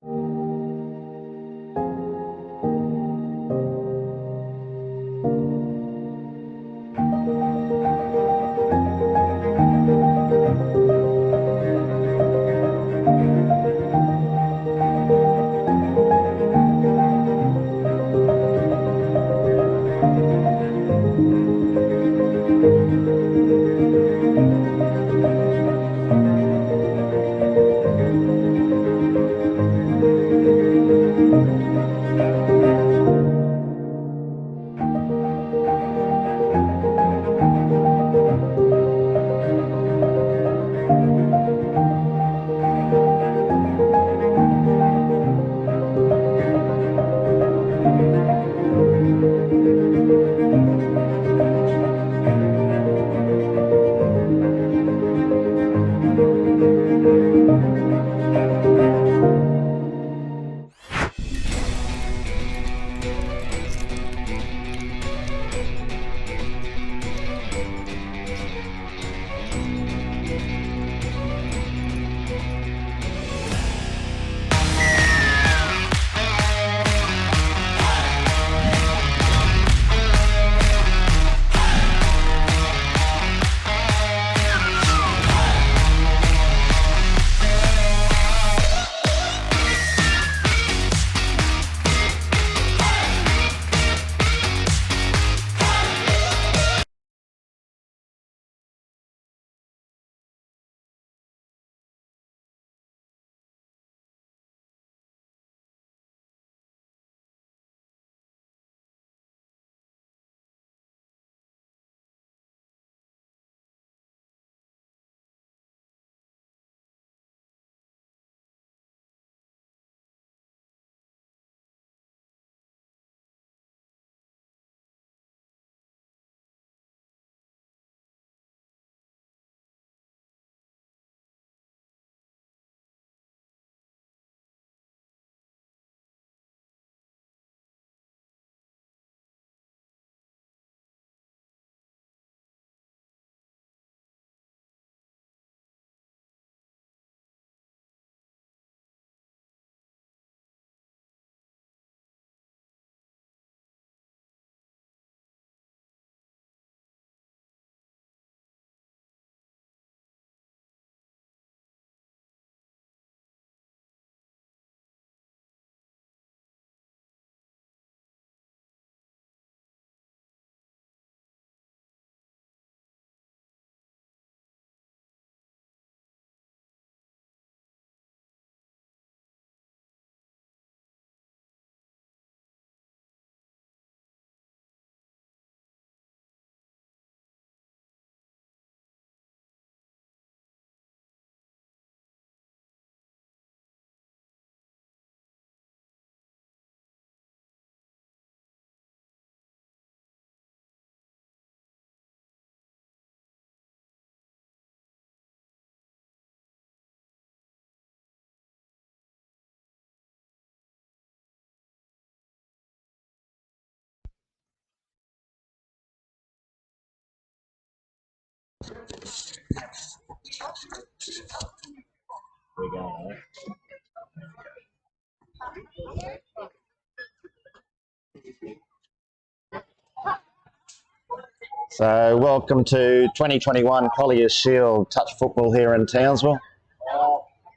We go. So welcome to 2021 Colliers Shield Touch Football here in Townsville.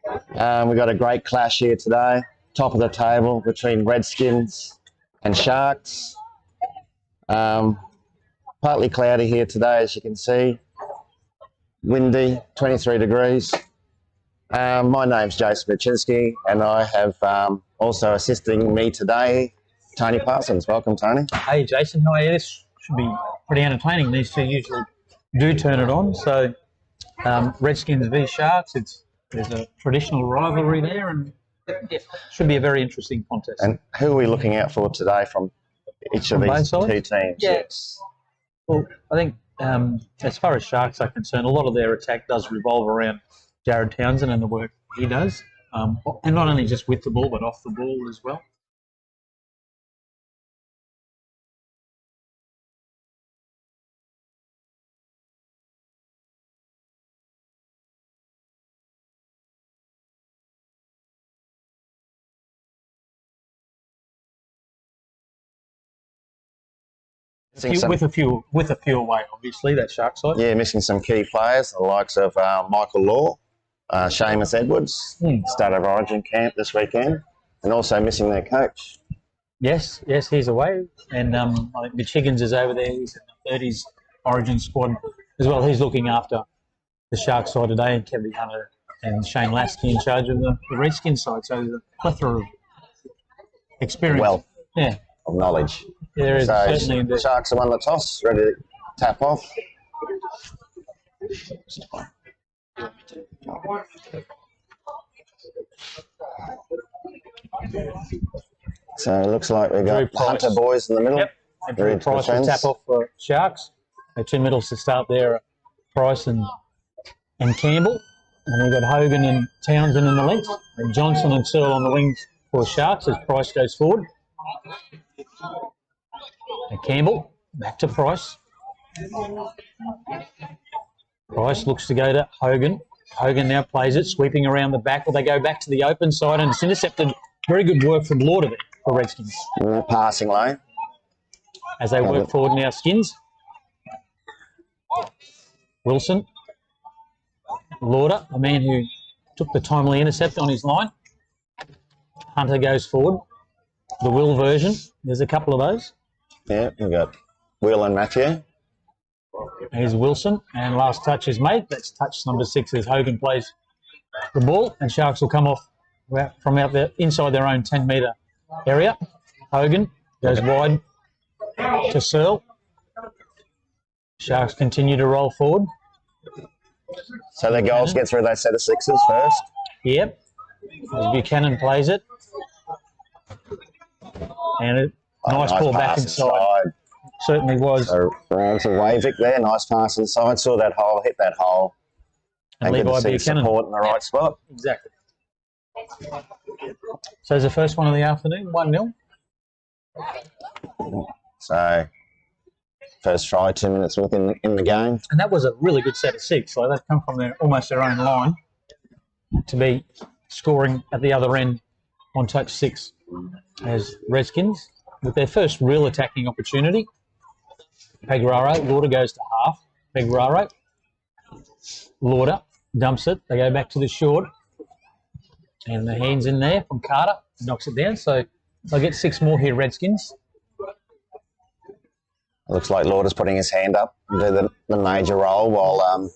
We've got a great clash here today, top of the table between Redskins and Sharks. Partly cloudy here today, as you can see. Windy, 23 degrees. My name's Jason Machinsky, and I have also assisting me today, Tony Parsons. Welcome, Tony. Hey, Jason, how are you? This should be pretty entertaining. These two usually do turn it on. So, Redskins v Sharks, there's a traditional rivalry there, and it should be a very interesting contest. And who are we looking out for today from each of these two teams? Yes. Well, I think as far as Sharks are concerned, a lot of their attack does revolve around Jared Townsend and the work he does, and not only just with the ball, but off the ball as well. With a few away, obviously, that shark side. Yeah, missing some key players, the likes of Michael Law, Seamus Edwards, State of Origin camp this weekend, and also missing their coach. Yes, he's away, and I think Mitch Higgins is over there. He's in the 30s Origin squad as well. He's looking after the shark side today, and Kevin Hunter and Shane Lasky in charge of the Redskins side. So there's a plethora of experience. Wealth yeah, of knowledge. there is So certainly. the Sharks have won the toss, ready to tap off. So it looks like we've got the Hunter boys in the middle. Yep. And Drew Price will tap off for Sharks. The two middles to start there, Price and Campbell. And we've got Hogan and Townsend in the length. And Johnson and Searle on the wings for Sharks as Price goes forward. And Campbell, back to Price. Price looks to go to Hogan. Hogan now plays it, sweeping around the back. Well, they go back to the open side, and it's intercepted. Very good work from Lauder there for Redskins. In that passing lane. As they work forward now, Skins. Wilson. Lauder, the man who took the timely intercept on his line. Hunter goes forward. The Will version. There's a couple of those. Yeah, we've got Will and Matthew. Here's Wilson, and last touch is made. That's touch number 6 as Hogan plays the ball, and Sharks will come off from out there inside their own 10-metre area. Hogan goes wide to Searle. Sharks continue to roll forward. So their goals get through those set of sixes first. Yep. As Buchanan plays it. And a nice ball back inside. Certainly was. So rounds of Wavick there, nice pass inside. Saw that hole, hit that hole. And good to see support in the right spot. Exactly. So it's the first one of the afternoon, 1-0. So first try, 2 minutes within in the game. And that was a really good set of 6. So they've come from almost their own line to be scoring at the other end on touch 6 as Redskins with their first real attacking opportunity. Pegraro, Lauder goes to half. Pegraro, Lauder dumps it. They go back to the short. And the hands in there from Carter. Knocks it down. So they'll get 6 more here, Redskins. Looks like Lauder's putting his hand up to do the major role while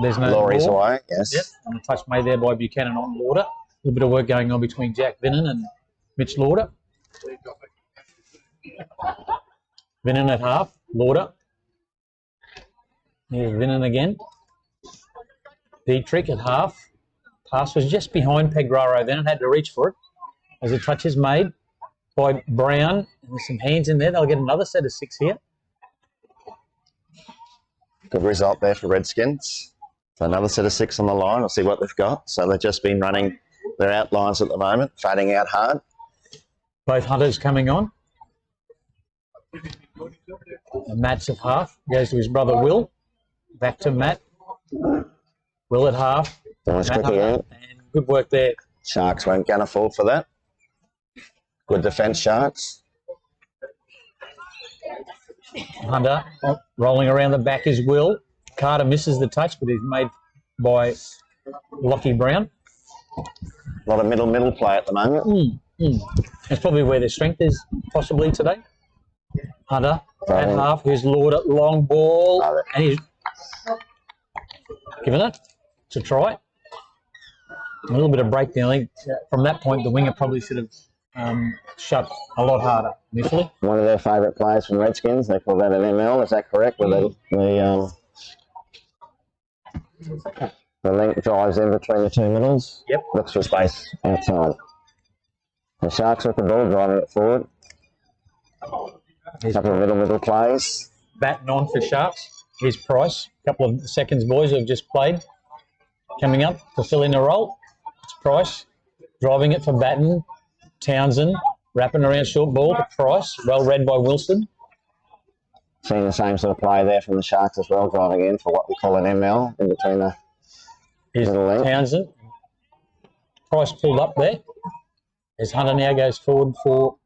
there's no Laurie's away. Yes. Yep. And a touch made there by Buchanan on Lauder. A little bit of work going on between Jack Vinnan and Mitch Lauder. Vinnan at half. Lauder. Here's Vinnan again. Dietrich at half. Pass was just behind Pegraro then and had to reach for it. As a touch is made by Brown. And there's some hands in there. They'll get another set of 6 here. Good result there for Redskins. So another set of 6 on the line. We'll see what they've got. So they've just been running their outlines at the moment, fading out hard. Both Hunters coming on. And Matt's at half. Goes to his brother Will. Back to Matt. Will at half. Nice quickly out. And good work there. Sharks won't gunner fall for that. Good defence, Sharks. Hunter rolling around the back is Will. Carter misses the touch, but he's made by Lockie Brown. A lot of middle play at the moment. That's probably where their strength is possibly today. Hunter at half. Here's Lauder, long ball. And he's given it to try. A little bit of breakdown. I think from that point, the winger probably should have shut a lot harder initially. One of their favourite players from Redskins. They call that an ML. Is that correct? Where the length drives in between the two middles. Yep. Looks for space outside. The Sharks with the ball, driving it forward. A couple of middle plays. Batten on for Sharks. Here's Price. A couple of seconds boys who have just played. Coming up to fill in a role. It's Price. Driving it for Batten. Townsend. Wrapping around short ball to Price. Well read by Wilson. Seeing the same sort of play there from the Sharks as well, driving in for what we call an ML in between the middle length. Townsend. Price pulled up there. As Hunter now goes forward for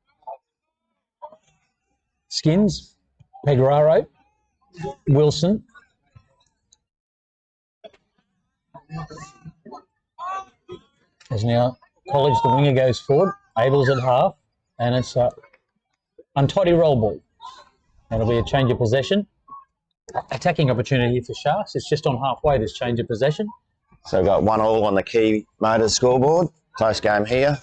Skins. Pegraro, Wilson. As now College, the winger, goes forward. Abel's at half, and it's a untidy roll ball. That'll be a change of possession. Attacking opportunity for Sharks. It's just on halfway, this change of possession. So we've got 1-1 on the Key Motors scoreboard. Close game here.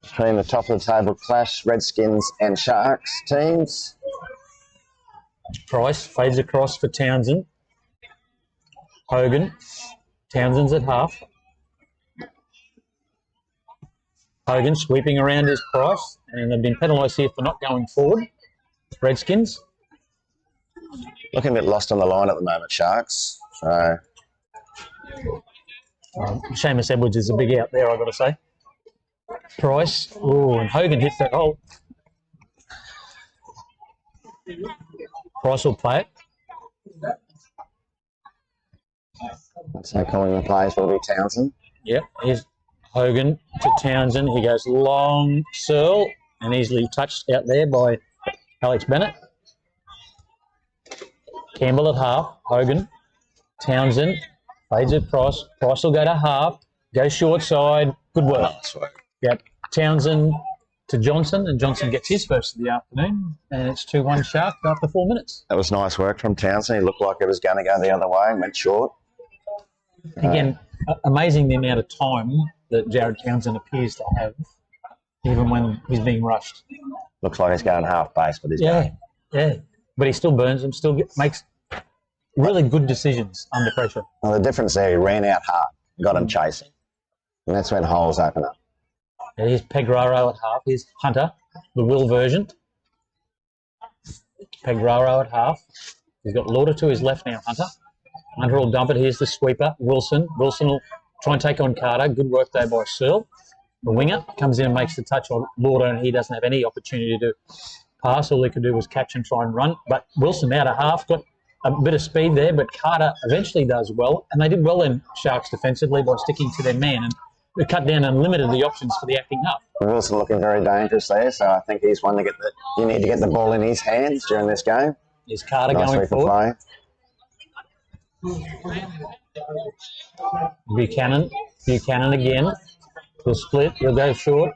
Between the top of the table clash, Redskins and Sharks teams. Price fades across for Townsend. Hogan. Townsend's at half. Hogan sweeping around his Price, and they've been penalised here for not going forward. Redskins. Looking a bit lost on the line at the moment, Sharks. So Seamus Edwards is a big out there, I've got to say. Price. Oh, and Hogan hits that hole. Price will play it. So calling the plays will be Townsend. Yep, here's Hogan to Townsend. He goes long, Searle, and easily touched out there by Alex Bennett. Campbell at half. Hogan. Townsend. Fades at Price. Price will go to half. Go short side. Good work. Yep. Townsend to Johnson, and Johnson gets his first of the afternoon, and it's 2-1 Sharks after 4 minutes. That was nice work from Townsend. He looked like it was going to go the other way and went short. Again, amazing the amount of time that Jared Townsend appears to have, even when he's being rushed. Looks like he's going half base, but he's going. Yeah. But he still burns them, makes really good decisions under pressure. Well, the difference there, he ran out hard, got him chasing. And that's when holes open up. Here's Pegraro at half. Here's Hunter, the Will version. Pegraro at half. He's got Lauder to his left now, Hunter. Hunter will dump it. Here's the sweeper, Wilson. Wilson will try and take on Carter. Good work there by Searle. The winger comes in and makes the touch on Lauder, and he doesn't have any opportunity to pass. All he could do was catch and try and run. But Wilson out of half, got a bit of speed there, but Carter eventually does well. And they did well in Sharks defensively by sticking to their man. And they cut down and limited the options for the acting up. Wilson looking very dangerous there, so I think he's one to get you need to get the ball in his hands during this game. Is Carter nice going forward? Play. Buchanan again. He'll split. He'll go short.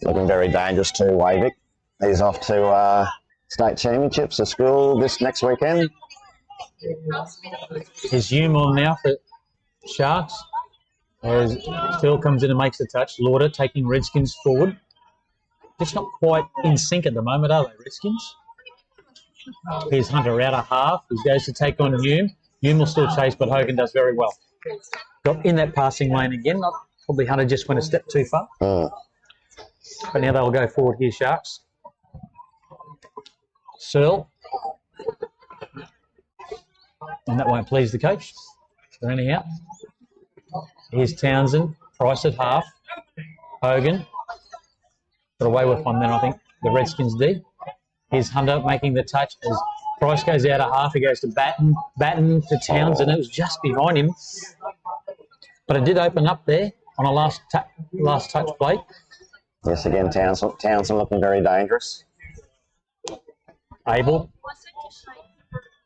Looking very dangerous too, Wavik. He's off to state championships at school this next weekend. Is Hume on now for Sharks? As Phil comes in and makes the touch. Lauder taking Redskins forward. Just not quite in sync at the moment, are they, Redskins? Here's Hunter out of half. He goes to take on Hume. Hume will still chase, but Hogan does very well. Got in that passing lane again. Probably Hunter just went a step too far. But now they'll go forward here, Sharks. Searle. And that won't please the coach. So anyhow, here's Townsend. Price at half. Hogan. Got away with one then, I think. The Redskins did. Here's Hunter making the touch as Price goes out of half. He goes to Batten. Batten to Townsend. It was just behind him. But it did open up there on a last touch play. Yes, again, Townsend looking very dangerous. Abel.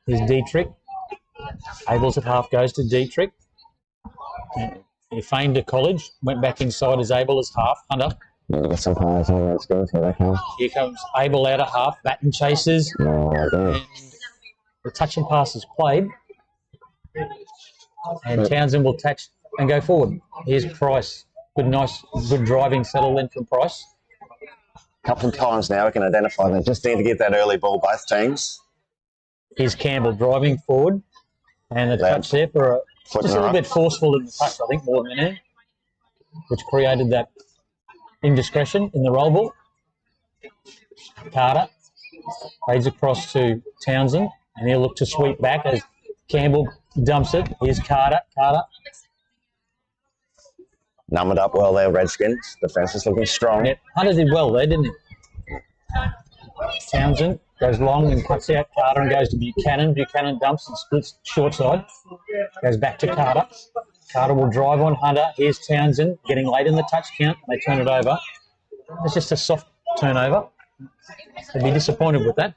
Here's Dietrich. Abel's at half, goes to Dietrich. He feigned to College, went back inside as Abel as half. Hunter. Get some players on Redskins. Here they come. Here comes Abel out of half. Batten chases. And the touch and pass is played. And Townsend will touch and go forward. Here's Price. Good driving settle in from Price. A couple of times now we can identify they just need to get that early ball, both teams. Here's Campbell driving forward. And the touch there for just a little bit forceful in the touch, I think, more than anything, which created that indiscretion in the roll ball. Carter fades across to Townsend, and he'll look to sweep back as Campbell dumps it. Here's Carter. Numbered up well there, Redskins. Defence is looking strong. Yeah, Hunter did well there, didn't he? Townsend goes long and cuts out Carter and goes to Buchanan. Buchanan dumps and splits short side. Goes back to Carter. Carter will drive on Hunter. Here's Townsend getting late in the touch count. They turn it over. It's just a soft turnover. They'd be disappointed with that.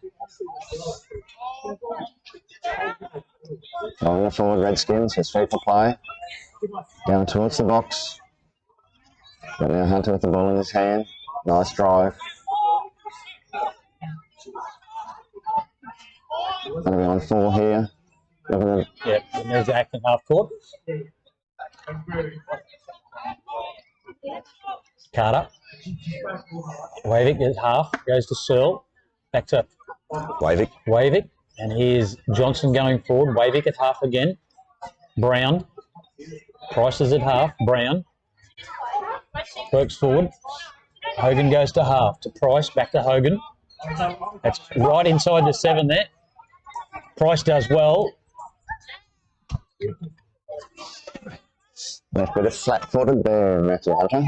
On the forward, Redskins. His feet for play. Down towards the box. Got now Hunter with the ball in his hand. Nice drive. Going to be on 4 here. Yeah, and there's the acting half court. Carter. Wavick is half. Goes to Searle. Back to Wavick. And here's Johnson going forward. Wavick at half again. Brown. Price is at half. Brown. Works forward. Hogan goes to half. To Price. Back to Hogan. That's right inside the 7 there. Price does well. Left bit of flat-footed there, Matthew Hunter.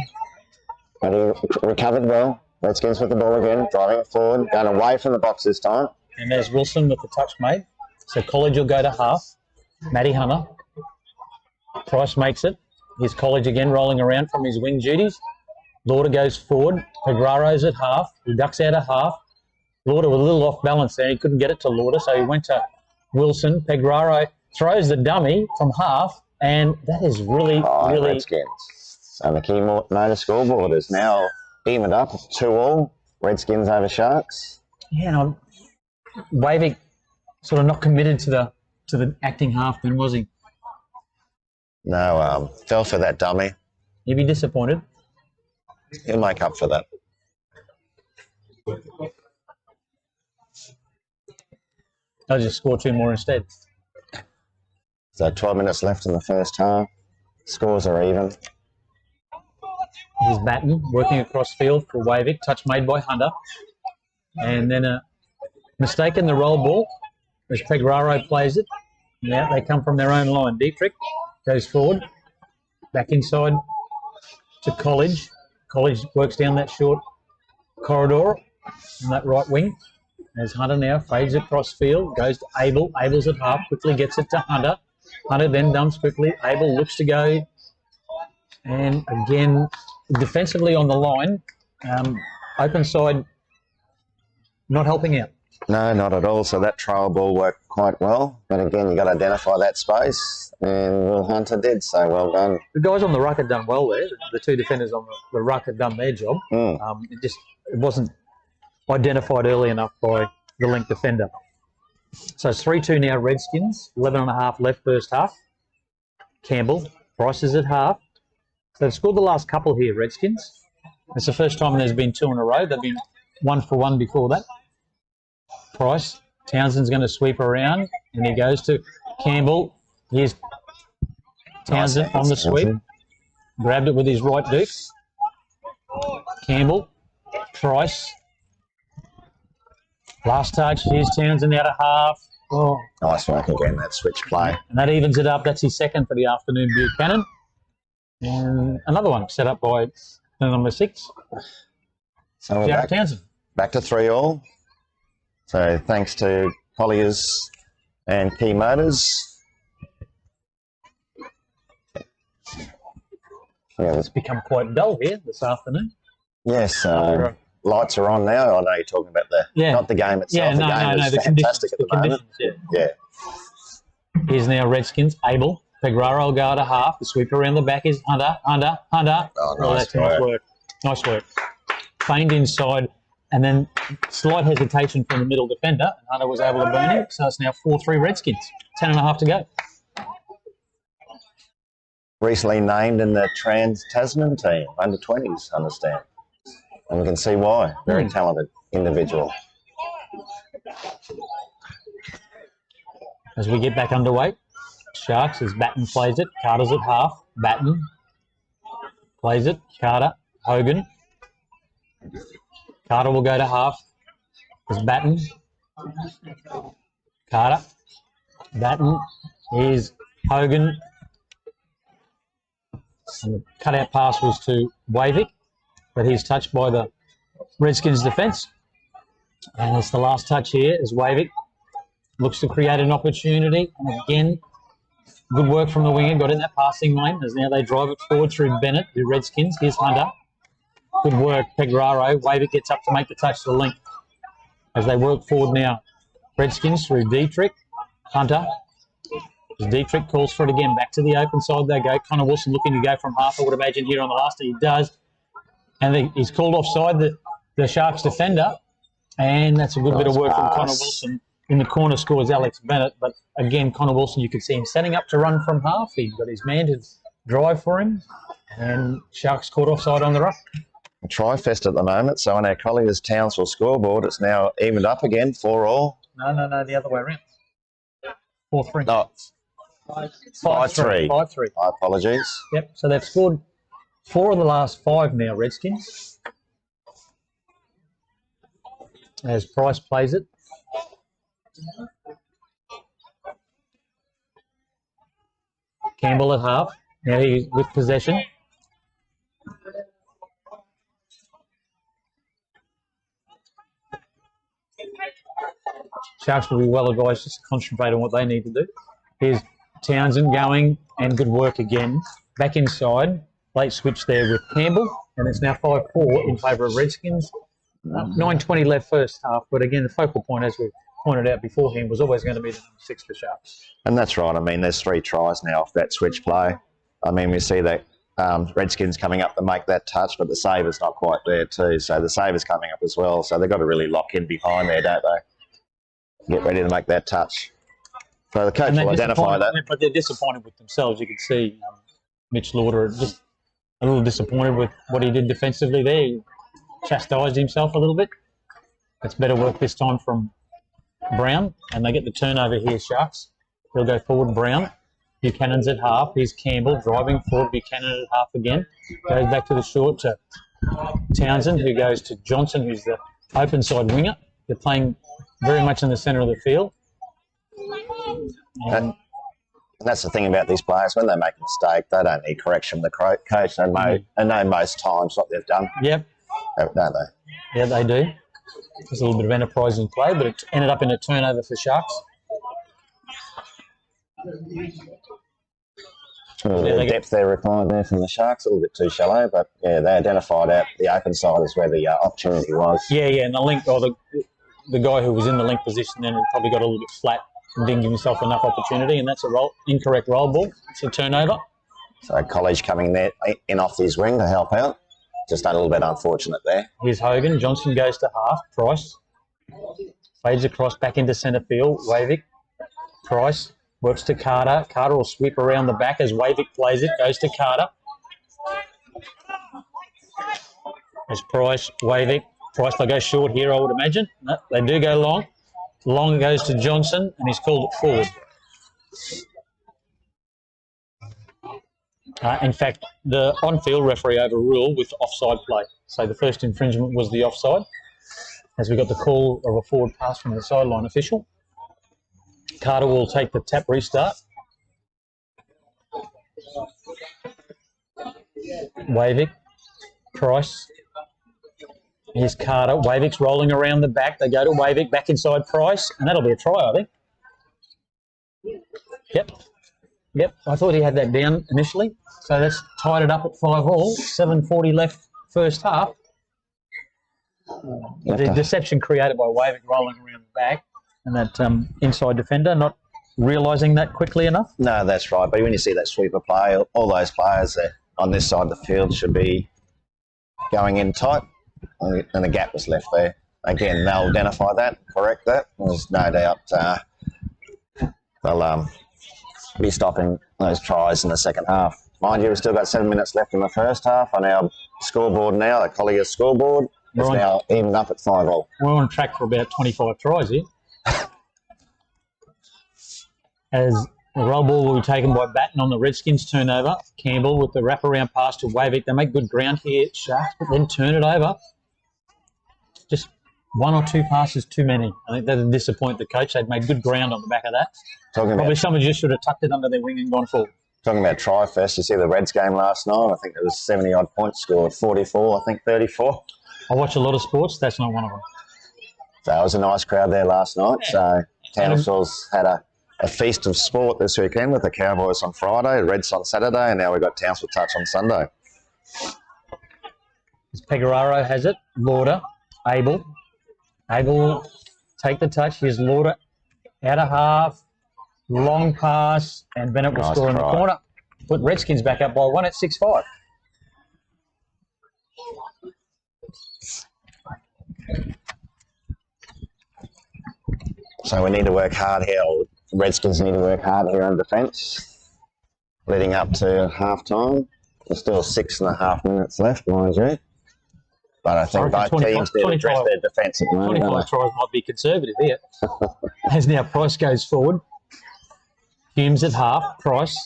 But he recovered well. Redskins with the ball again, driving it forward, going away from the box this time. And there's Wilson with the touch made. So College will go to half. Matty Hunter. Price makes it. Here's College again rolling around from his wing duties. Lauder goes forward. Pegraro's at half. He ducks out of half. Lauder was a little off balance there. He couldn't get it to Lauder, so he went to Wilson. Pegraro throws the dummy from half, and that is really. Redskins. So the key motor scoreboard is now evened up 2-2. Redskins over Sharks. Yeah, Wavick sort of not committed to the acting half then, was he? No, fell for that dummy. He'd be disappointed. He'll make up for that. I'll just score 2 more instead. So 12 minutes left in the first half. Scores are even. Here's Batten working across field for Wavick. Touch made by Hunter. And then a mistake in the roll ball as Pegraro plays it. Now they come from their own line. Dietrich goes forward. Back inside to College. College works down that short corridor on that right wing. As Hunter now fades across field, goes to Abel. Abel's at half, quickly gets it to Hunter. Hunter then dumps quickly. Abel looks to go. And again, defensively on the line, open side not helping out. No, not at all. So that trial ball worked quite well. But again, you've got to identify that space. And Will Hunter did, so well done. The guys on the ruck had done well there. The 2 defenders on the ruck had done their job. It wasn't identified early enough by the link defender. So it's 3-2 now, Redskins. 11.5 left first half. Campbell, Price is at half. So they've scored the last couple here, Redskins. It's the first time there's been 2 in a row. They've been 1 for 1 before that. Price, Townsend's going to sweep around, and he goes to Campbell. Here's Townsend on the sweep. Grabbed it with his right boot. Campbell, Price. Last touch, here's Townsend out of half. Oh. Nice work again, that switch play. And that evens it up. That's his second for the afternoon, Buchanan. And another one set up by number 6. So we're back to 3-3. So thanks to Colliers and Key Motors. Yeah, it's become quite dull here this afternoon. Yes, lights are on now. I know you're talking about not the game itself. The game is fantastic at the moment. Yeah. Here's now Redskins. Abel. Pegraro will go at a half. The sweep around the back is Hunter. Oh, nice work. Nice work. Feigned inside, and then slight hesitation from the middle defender, and Hunter was able to burn him. So it's now 4-3 Redskins. 10.5 to go. Recently named in the Trans-Tasman team, under 20s, I understand. And we can see why. Very talented individual. As we get back underway, Sharks as Batten plays it. Carter's at half. Batten plays it. Carter. Hogan. Carter will go to half. As Batten. Carter. Batten. Here's Hogan. And the cutout pass was to Wavick, but he's touched by the Redskins defence. And it's the last touch here as Wavick looks to create an opportunity. And again, good work from the winger, got in that passing lane as now they drive it forward through Bennett, the Redskins. Here's Hunter. Good work, Pegraro. Wavick gets up to make the touch to the link. As they work forward now, Redskins through Dietrich. Hunter. As Dietrich calls for it again. Back to the open side they go. Connor Wilson looking to go from half, I would imagine, here on the last. He does. And he's called offside the Sharks defender. And that's a good bit of work from Connor Wilson. In the corner scores Alex Bennett. But again, Connor Wilson, you could see him setting up to run from half. He's got his man to drive for him. And Sharks caught offside on the ruck. A try-fest at the moment. So on our Colliers Townsville scoreboard, it's now evened up again, 4-4. No, the other way around. 4-3. No. 5-3. 5-3. My apologies. Yep, so they've scored 4 of the last 5 now, Redskins. As Price plays it. Campbell at half. Now he's with possession. Sharks will be well advised just to concentrate on what they need to do. Here's Townsend going, and good work again. Back inside. Late switch there with Campbell, and it's now 5-4 in favour of Redskins. 9:20 left first half, but again, the focal point, as we pointed out beforehand, was always going to be the number 6 for Sharks. And that's right. I mean, there's 3 tries now off that switch play. I mean, we see that Redskins coming up to make that touch, but the saver's not quite there too. So the saver's coming up as well. So they've got to really lock in behind there, don't they? Get ready to make that touch. So the coach will identify that. But they're disappointed with themselves. You could see Mitch Lauder just a little disappointed with what he did defensively there. He chastised himself a little bit. It's better work this time from Brown, and they get the turnover here, Sharks. He'll go forward, Brown. Buchanan's at half. Here's Campbell driving forward. Buchanan at half again. Goes back to the short to Townsend, who goes to Johnson, who's the open side winger. They're playing very much in the centre of the field. And that's the thing about these players. When they make a mistake, they don't need correction from the coach. They know most times what they've done. Yep. Don't they? Yeah, they do. There's a little bit of enterprising play, but it ended up in a turnover for Sharks. The depth there required there from the Sharks, a little bit too shallow, but yeah, they identified out the open side is where the opportunity was. Yeah, and the link, or the guy who was in the link position then probably got a little bit flat and didn't give himself enough opportunity, and that's a incorrect roll ball. It's a turnover. So Colliers coming there in off his wing to help out. Just a little bit unfortunate there. Here's Hogan. Johnson goes to half. Price fades across back into centre field. Wavick. Price works to Carter. Carter will sweep around the back as Wavick plays it. Goes to Carter. As Price, Wavick. Price, they'll go short here, I would imagine. No, they do go long. Long goes to Johnson, and he's called it forward. In fact, the on-field referee overruled with offside play. So the first infringement was the offside, as we got the call of a forward pass from the sideline official. Carter will take the tap restart. Wavick, Price. Here's Carter. Wavick's rolling around the back. They go to Wavick, back inside Price, and that'll be a try, I think. Yep, I thought he had that down initially. So that's tied it up at 5-5. 7:40 left first half. The deception created by Wavick rolling around the back and that inside defender not realising that quickly enough. No, that's right. But when you see that sweeper play, all those players on this side of the field should be going in tight, and the gap was left there. Again, they'll identify that, correct that. There's no doubt they'll be stopping those tries in the second half. Mind you, we've still got 7 minutes left in the first half on our scoreboard now, the Colliers scoreboard. It's now even up at 5-5. We're on track for about 25 tries here. As the roll ball will be taken by Batten on the Redskins turnover. Campbell with the wraparound pass to Wavick. They make good ground here, Sharks, but then turn it over. Just 1 or 2 passes too many. I think that'll disappoint the coach. They'd made good ground on the back of that. Probably someone just should have tucked it under their wing and gone forward. Talking about try-fest, you see the Reds game last night. I think it was 70-odd points scored, 44, I think 34. I watch a lot of sports. That's not one of them. So it was a nice crowd there last night. So Townsville's had a feast of sport this weekend with the Cowboys on Friday, Reds on Saturday, and now we've got Townsville Touch on Sunday. As Pecoraro has it. Lauder. Abel. Abel take the touch. Here's Lauder out of half. Long pass. And Bennett will Nice score in the try. corner. Put Redskins back up by 1 at 6-5. So we need to work hard here. Redskins need to work hard here on defence. Leading up to half time. There's still 6.5 minutes left, mind you. But I think both teams need to address their defence at the moment. 25 tries might be conservative here. As now Price goes forward. Hume's at half. Price.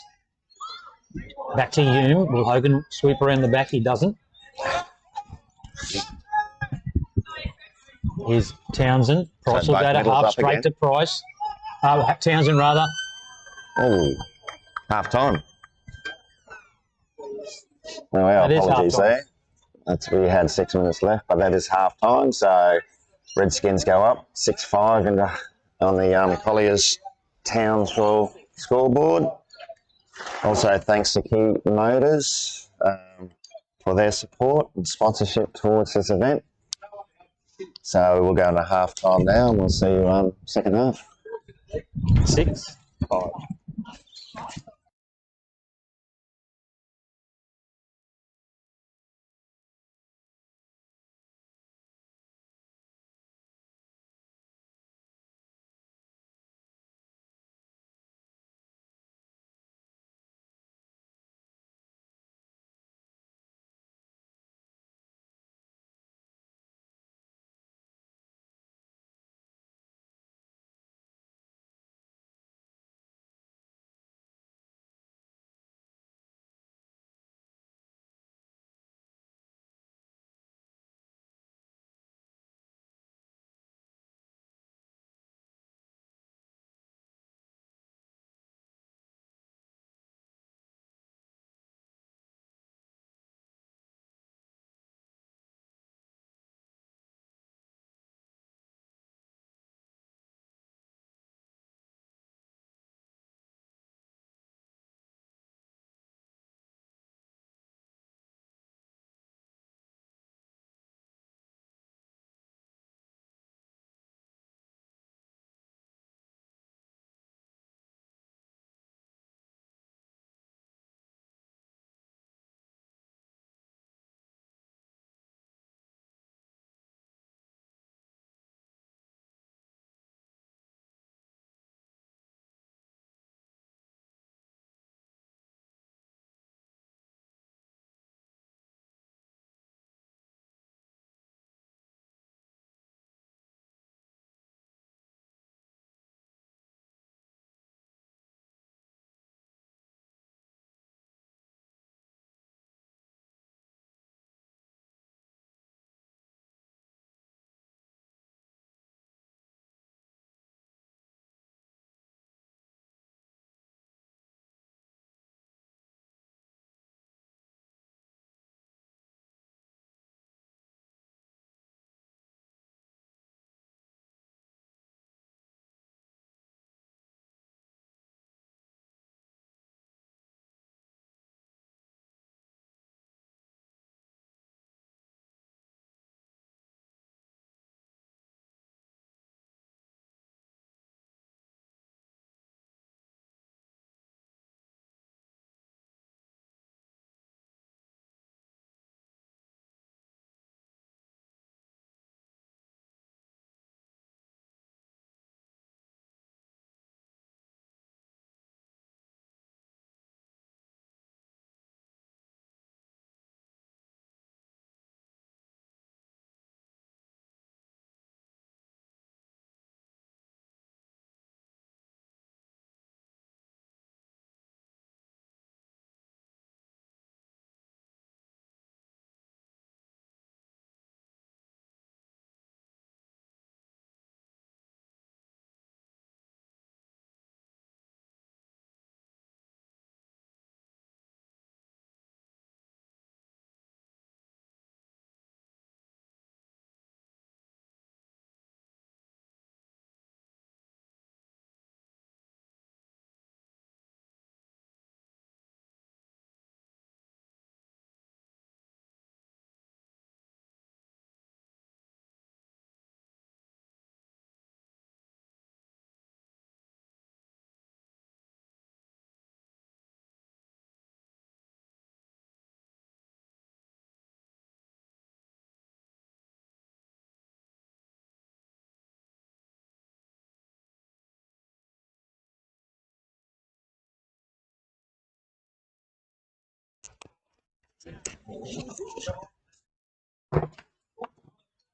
Back to Hume. Will Hogan sweep around the back? He doesn't. Here's Townsend. Price will go to half, straight to Price. Townsend, rather. Oh, half time. Oh, our apologies there. We had 6 minutes left, but that is half time. So Redskins go up 6-5 on the Colliers Townsville scoreboard. Also, thanks to Key Motors for their support and sponsorship towards this event. So we'll go into half time now, and we'll see you second half. 6-5.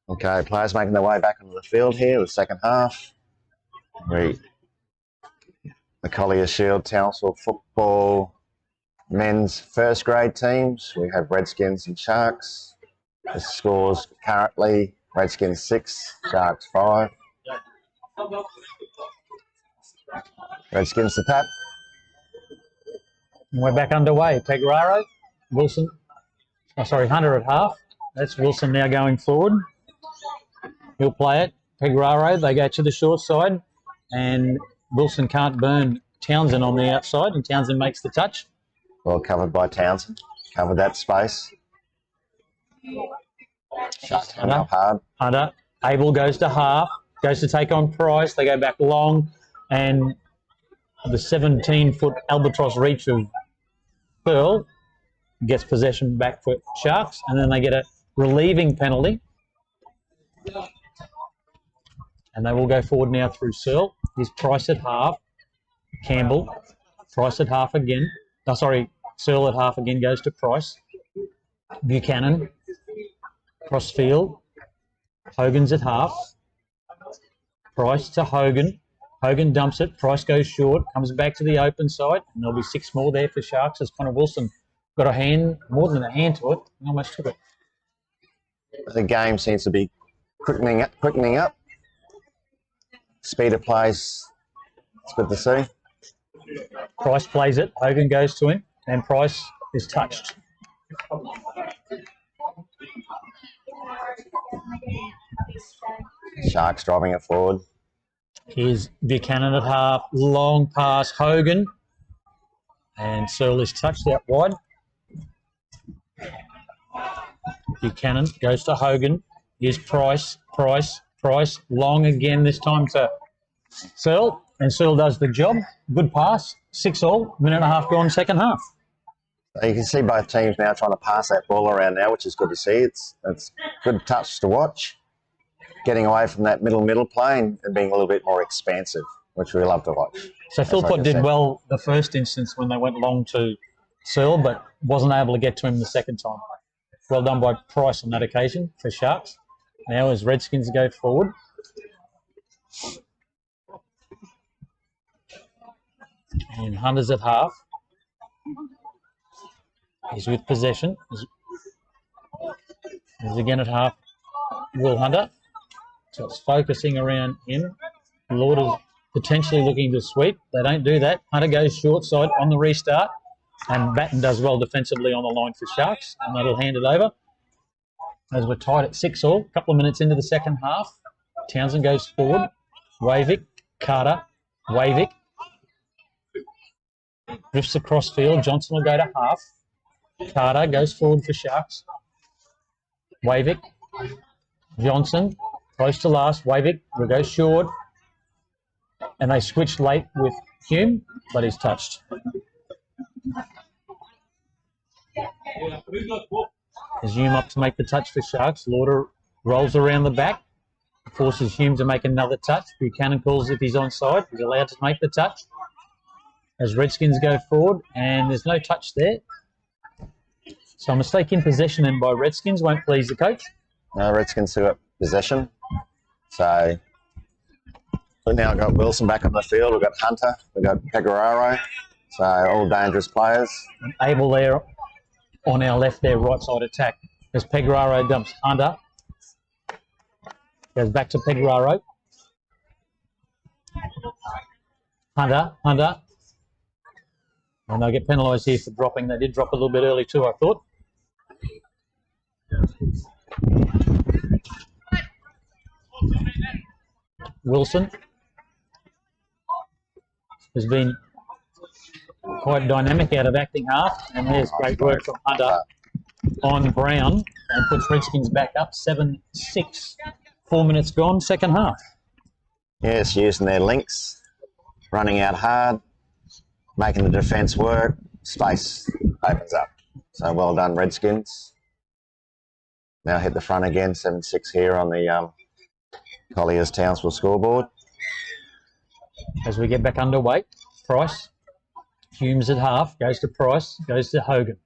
Okay, players making their way back onto the field here, the second half. The Colliers Shield Townsville football men's first grade teams. We have Redskins and Sharks. The scores currently Redskins 6, Sharks 5. Redskins to tap. And we're back underway. Pegraro, Wilson, Hunter at half. That's Wilson now going forward. He'll play it. Pegraro, they go to the short side, and Wilson can't burn Townsend on the outside, and Townsend makes the touch. Well covered by Townsend. Covered that space. Sharks coming up hard. Hunter. Abel goes to half, goes to take on Price. They go back long, and the 17-foot albatross reach of Pearl gets possession back for Sharks, and then they get a relieving penalty. And they will go forward now through Searle. He's Price at half. Campbell. Price at half again. Searle at half again goes to Price. Buchanan. Crossfield. Hogan's at half. Price to Hogan. Hogan dumps it. Price goes short. Comes back to the open side. And there'll be 6 more there for Sharks as Connor Wilson got a hand, more than a hand to it. He almost took it. The game seems to be quickening up. Speed of plays, it's good to see. Price plays it. Hogan goes to him, and Price is touched. Sharks driving it forward. Here's Buchanan at half. Long pass, Hogan. And Searle is touched out wide. Buchanan goes to Hogan. Here's Price. Long again, this time to Searle. And Searle does the job. Good pass. 6-all. Minute and a half gone, second half. You can see both teams now trying to pass that ball around now, which is good to see. It's good touch to watch. Getting away from that middle play and being a little bit more expansive, which we love to watch. So Philpott did well the first instance when they went long to Searle, but wasn't able to get to him the second time. Well done by Price on that occasion for Sharks. Now as Redskins go forward. And Hunter's at half. He's with possession. He's again at half. Will Hunter. So it's focusing around him. Lord is potentially looking to sweep. They don't do that. Hunter goes short side on the restart. And Batten does well defensively on the line for Sharks. And that'll hand it over. As we're tied at 6-all, a couple of minutes into the second half. Townsend goes forward. Wavick, Carter, Wavick. Drifts across field. Johnson will go to half. Carter goes forward for Sharks. Wavick, Johnson, close to last. Wavick will go short. And they switch late with Hume, but he's touched. There's Hume up to make the touch for Sharks. Lauder rolls around the back, forces Hume to make another touch. Buchanan calls if he's onside. He's allowed to make the touch. As Redskins go forward, and there's no touch there. So a mistake in possession and by Redskins won't please the coach. No, Redskins still got possession. So we've now got Wilson back on the field. We've got Hunter. We've got Pegraro. So all dangerous players. And Abel there on our left there, right side attack. As Pegraro dumps Hunter. Goes back to Pegraro. Hunter. And they'll get penalised here for dropping. They did drop a little bit early too, I thought. Wilson has been quite dynamic out of acting half, and there's great work from Hunter on Brown and puts Redskins back up 7-6. 4 minutes gone, second half. Yes, using their links, running out hard, making the defence work, space opens up. So well done, Redskins. Now hit the front again, 7-6 here on the Colliers Townsville scoreboard. As we get back underway, Price. Humes at half, goes to Price, goes to Hogan.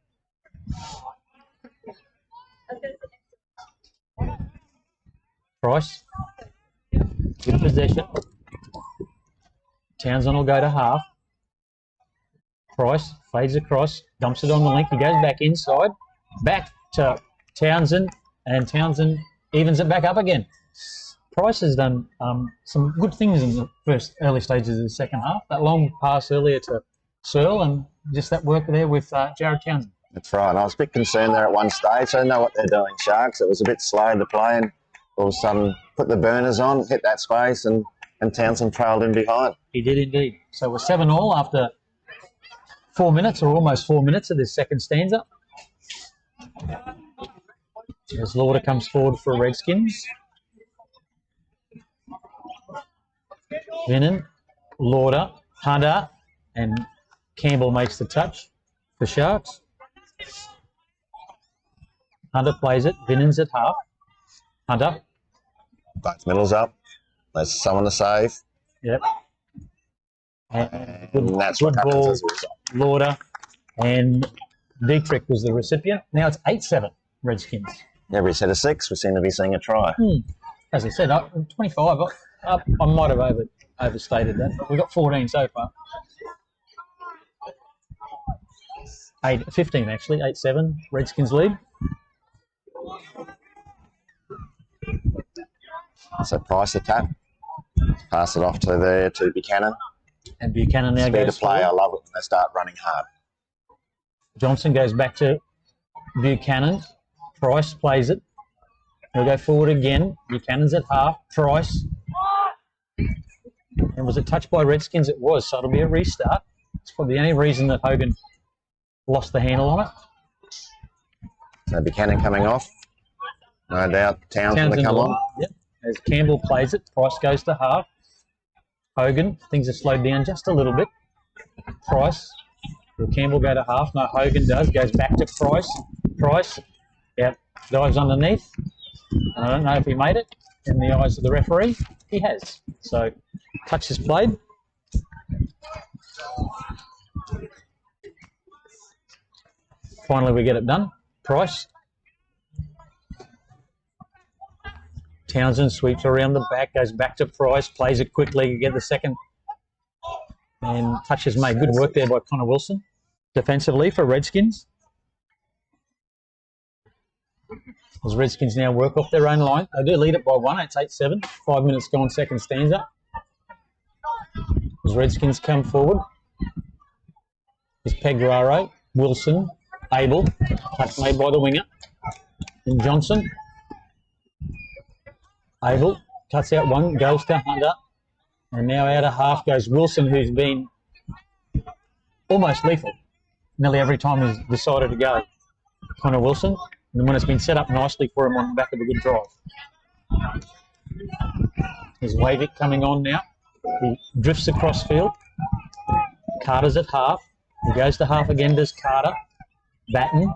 Price. Good possession. Townsend will go to half. Price fades across, dumps it on the link. He goes back inside, back to Townsend, and Townsend evens it back up again. Price has done some good things in the early stages of the second half. That long pass earlier to Searle, and just that work there with Jared Townsend. That's right. And I was a bit concerned there at one stage. I don't know what they're doing, Sharks. It was a bit slow to play, and all of a sudden put the burners on, hit that space, and Townsend trailed in behind. He did indeed. So we're 7-all after 4 minutes, or almost 4 minutes of this second stanza. As Lauder comes forward for Redskins. Vinnan, Lauder, Hunter, and Campbell makes the touch for Sharks. Hunter plays it. Vinnan's at half. Hunter. Both middles up. There's someone to save. Yep. And that's good what happens ball, as a result. Lauder, and Dietrich was the recipient. Now it's 8-7 Redskins. Every set of 6, we seem to be seeing a try. As I said, 25. I might have overstated that, but we've got 14 so far. 15 actually, 8-7. Redskins lead. So Price the tap. Pass it off to Buchanan. And Buchanan now Speed goes of play, forward. I love it when they start running hard. Johnson goes back to Buchanan. Price plays it. He'll go forward again. Buchanan's at half. Price. And was it touched by Redskins? It was, so it'll be a restart. It's probably the only reason that Hogan lost the handle on it. So Buchanan coming off. No doubt Townsend to come on. Yep. As Campbell plays it, Price goes to half. Hogan, things have slowed down just a little bit. Price. Will Campbell go to half? No, Hogan does. Goes back to Price. Price, yep, dives underneath. I don't know if he made it in the eyes of the referee. He has. So, touch is played. Finally, we get it done. Price. Townsend sweeps around the back, goes back to Price, plays it quickly, get the second. And touch is made. Good work there by Connor Wilson. Defensively for Redskins. As Redskins now work off their own line. They do lead it by 1. It's 8-7. 5 minutes gone, second stanza. As Redskins come forward. There's Pegraro, Wilson, Abel. Touch made by the winger. And Johnson. Abel cuts out one, goes to Hunter. And now out of half goes Wilson, who's been almost lethal nearly every time he's decided to go. Connor Wilson. And when it's been set up nicely for him on the back of a good drive. Here's Wavick coming on now. He drifts across field. Carter's at half. He goes to half again, does Carter. Batten.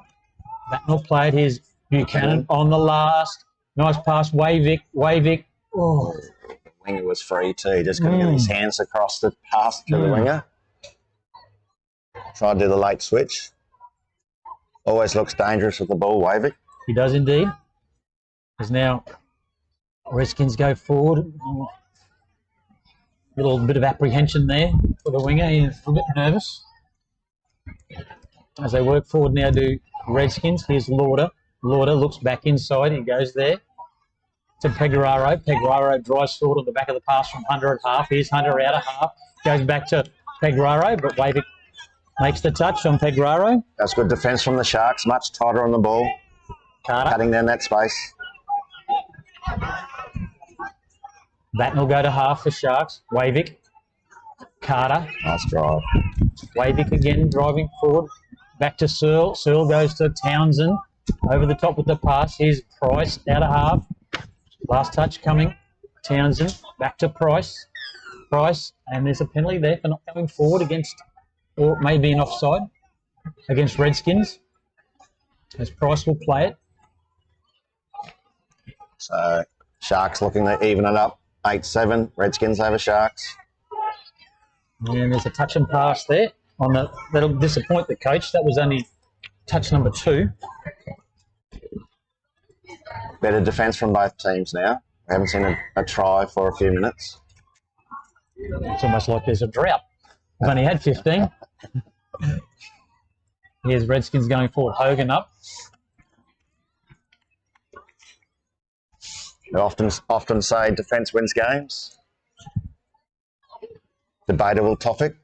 Batten will play it. Here's Buchanan on the last. Nice pass, Wavick. Wavick. Oh. The winger was free too. Just going to get his hands across the pass to the winger. Try to do the late switch. Always looks dangerous with the ball, Wavick. He does indeed. As now Redskins go forward. A little bit of apprehension there for the winger. He's a bit nervous. As they work forward now to Redskins, here's Lauder. Lauder looks back inside. He goes there to Pegraro. Pegraro drives forward on the back of the pass from Hunter at half. Here's Hunter out of half. Goes back to Pegraro, but Wavick makes the touch on Pegraro. That's good defence from the Sharks. Much tighter on the ball. Carter. Cutting down that space. Batten will go to half for Sharks. Wavick. Carter. Nice drive. Wavick again driving forward. Back to Searle. Searle goes to Townsend. Over the top with the pass. Here's Price out of half. Last touch coming. Townsend. Back to Price. Price. And there's a penalty there for not coming forward against, or maybe an offside, against Redskins. As Price will play it. So Sharks looking to even it up. 8-7. Redskins over Sharks. And there's a touch and pass there. That'll disappoint the coach. That was only touch number 2. Better defence from both teams now. We haven't seen a try for a few minutes. It's almost like there's a drought. We've only had 15. Here's Redskins going forward. Hogan up. We often say defence wins games. Debatable topic.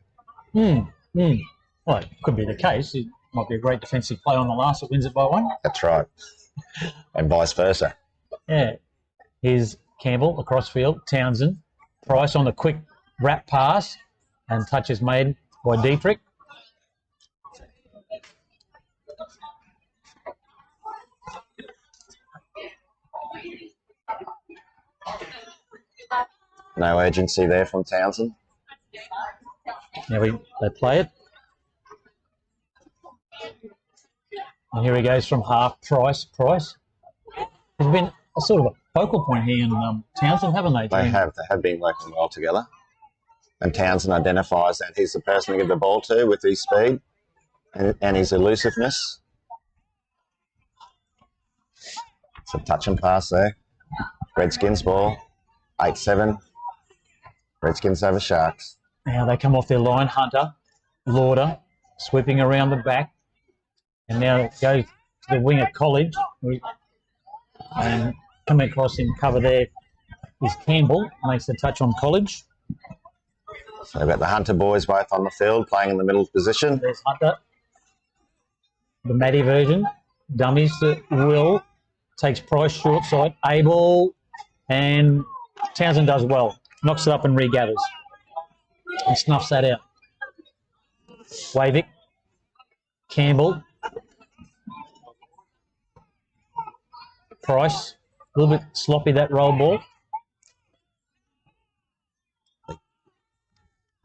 Well, it could be the case. It might be a great defensive play on the last that wins it by 1. That's right. And vice versa. Yeah. Here's Campbell across field. Townsend. Price on the quick wrap pass. And touch is made by Dietrich. No urgency there from Townsend. Now they play it. And here he goes from half. Price. There's been a sort of a focal point here in Townsend, haven't they? They have been working well together. And Townsend identifies that he's the person to give the ball to with his speed and his elusiveness. It's a touch and pass there. Redskins ball, 8-7. Redskins over Sharks. Now they come off their line. Hunter, Lauder, sweeping around the back. And now it goes to the wing of Colliers. And coming across in cover there is Campbell. Makes the touch on Colliers. So we've got the Hunter boys both on the field, playing in the middle position. There's Hunter. The Matty version. Dummies to Will. Takes Price short side. Abel. And Townsend does well. Knocks it up and regathers. And snuffs that out. Wavick. Campbell. Price. A little bit sloppy, that roll ball.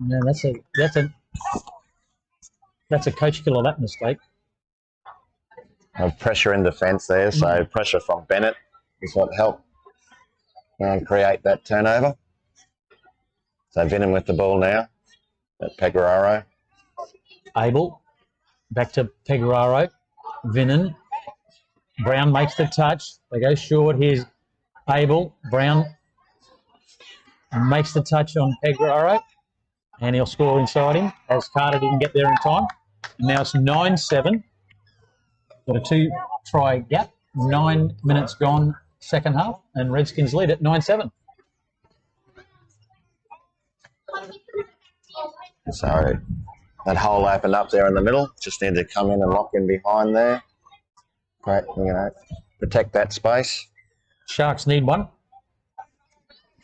No, that's a coach killer, that mistake. Pressure in defence there, so pressure from Bennett is what helped and create that turnover. So Vinham with the ball now at Pecoraro. Abel, back to Pecoraro. Vinham. Brown makes the touch. They go short. Here's Abel. Brown makes the touch on Pecoraro. And he'll score inside him as Carter didn't get there in time. And now it's 9-7. Got a 2-try gap. 9 minutes gone, second half. And Redskins lead at 9-7. So that hole opened up there in the middle. Just need to come in and lock in behind there. Great, protect that space. Sharks need one.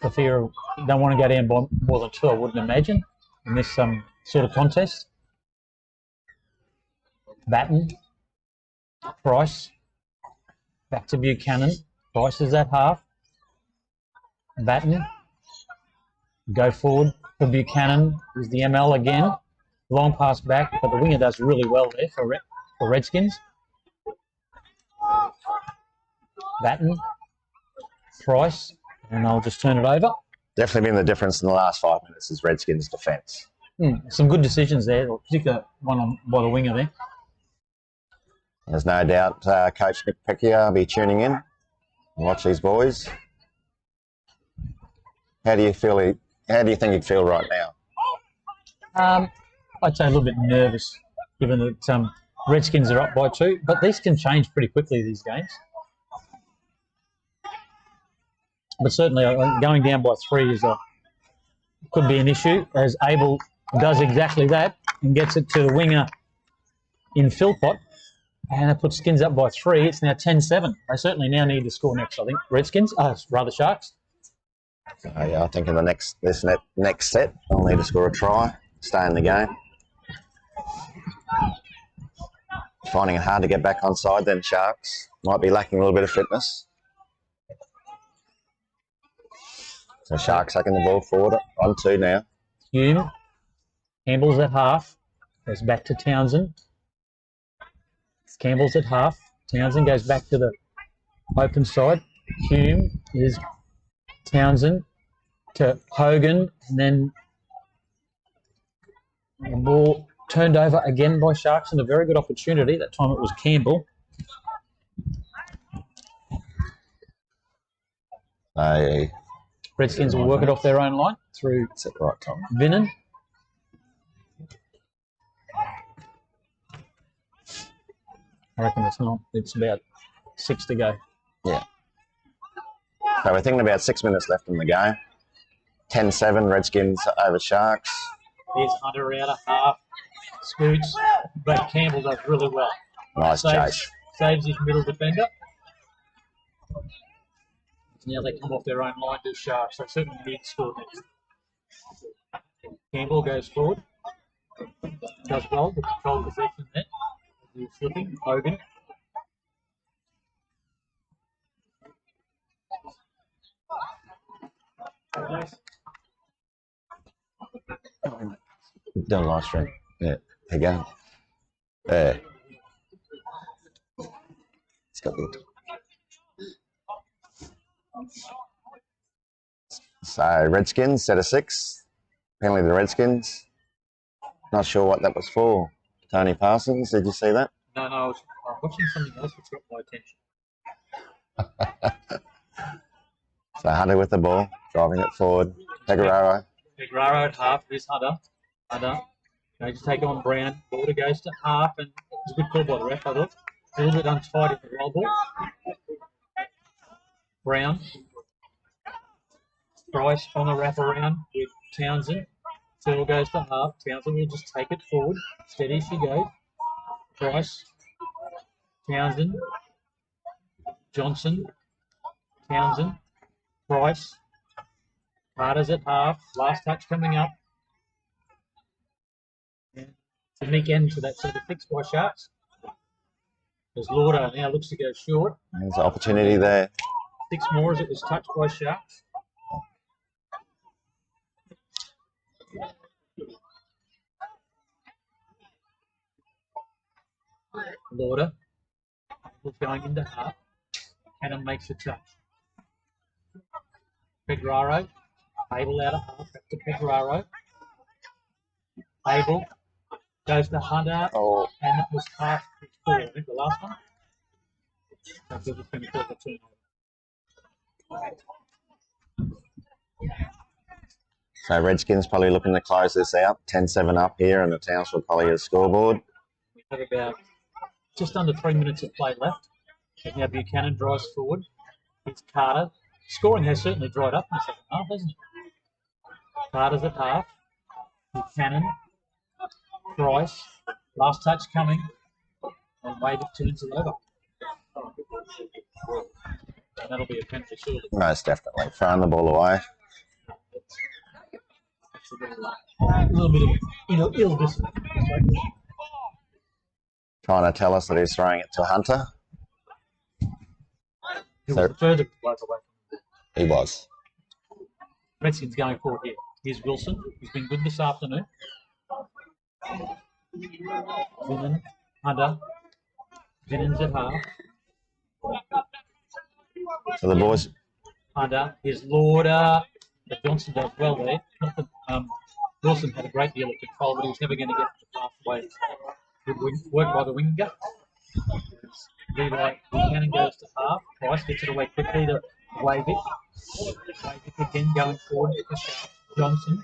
For fear of, don't want to go down by more than 2, I wouldn't imagine, in this sort of contest. Batten. Price. Back to Buchanan. Price is at half. Batten. Go forward for Buchanan. Is the ML again. Long pass back, but the winger does really well there for Redskins. Batten. Price. And I'll just turn it over. Definitely been the difference in the last 5 minutes is Redskins' defence. Some good decisions there, particularly one by the winger there. There's no doubt Coach Nick Pecchia will be tuning in and watch these boys. How do you think he'd feel right now? I'd say a little bit nervous, given that Redskins are up by 2, but these can change pretty quickly, these games. But certainly going down by 3 could be an issue, as Abel does exactly that and gets it to the winger in Philpott, and it puts Skins up by 3. It's now 10-7. They certainly now need to score next, I think. Redskins, rather Sharks. So, yeah, I think in the next set, they'll need to score a try, stay in the game. Finding it hard to get back on side, then Sharks might be lacking a little bit of fitness. So Sharks taking the ball forward on 2 now. Hume. Campbell's at half. Goes back to Townsend. Campbell's at half. Townsend goes back to the open side. Hume is Townsend to Hogan. And then the ball turned over again by Sharks and a very good opportunity. That time it was Campbell. They Redskins will work it off their own line through That's it, right, Tom. Vinnan. I reckon it's not. It's about 6 to go. Yeah. So we're thinking about 6 minutes left in the game. 10-7, Redskins over Sharks. Here's Hunter out of half. Scoots. But Campbell does really well. Nice chase. Saves his middle defender. Now they come off their own line to Sharks. They certainly need to score next. Campbell goes forward. Does well. The control possession there. He's flipping. Hogan. Done a nice string. Yeah. Again. There. It's got good. So Redskins set of 6. Penalty to the Redskins. Not sure what that was for. Tony Parsons, did you see that? No, I was watching something else which got my attention. So Hunter with the ball, driving it forward. Pecoraro. Pecoraro at half. Here's Hunter. They just take on Brown. Border goes to half, and it's a good call by the ref, I thought. A little bit untidy for the roll ball. Brown. Bryce on the wraparound with Townsend. Phil goes to half. Townsend will just take it forward. Steady she goes. Bryce. Townsend. Johnson. Townsend. Bryce. Carter's at half. Last touch coming up. And it's a unique end to that set of 6 by Sharks. As Lauder now looks to go short. There's an opportunity there. 6 more as it was touched by Sharks. Lauder was going into half. Cannon makes a touch. Pecoraro. Abel out of half. Back to Pecoraro. Abel goes to Hunter. Oh. And that was half his ball. I think the last one. I think it's going to cause a turnover. So Redskins probably looking to close this out. 10-7 up here in the Townsville Colliers scoreboard. We have about just under 3 minutes of play left. And now Buchanan drives forward. It's Carter. Scoring has certainly dried up in the second half, hasn't it? Carter's at half. Buchanan. Bryce. Last touch coming. And Wade turns it over. And that'll be a penalty, surely. Most definitely. Throwing the ball away. A little bit of ill discipline. Trying to tell us that he's throwing it to Hunter. He was the further bloke away from him. He was. Redskins going forward here. Here's Wilson. He's been good this afternoon. Vinnan, Hunter. Vinnan's at half. So the boys. Hunter. Here's Lauder. But Johnson does well there. Not that, Wilson had a great deal of control, but he was never going to get to halfway. Good work by the winger. Levi Buchanan goes to half. Price gets it away quickly to Wavik. Wavik again going forward to Johnson.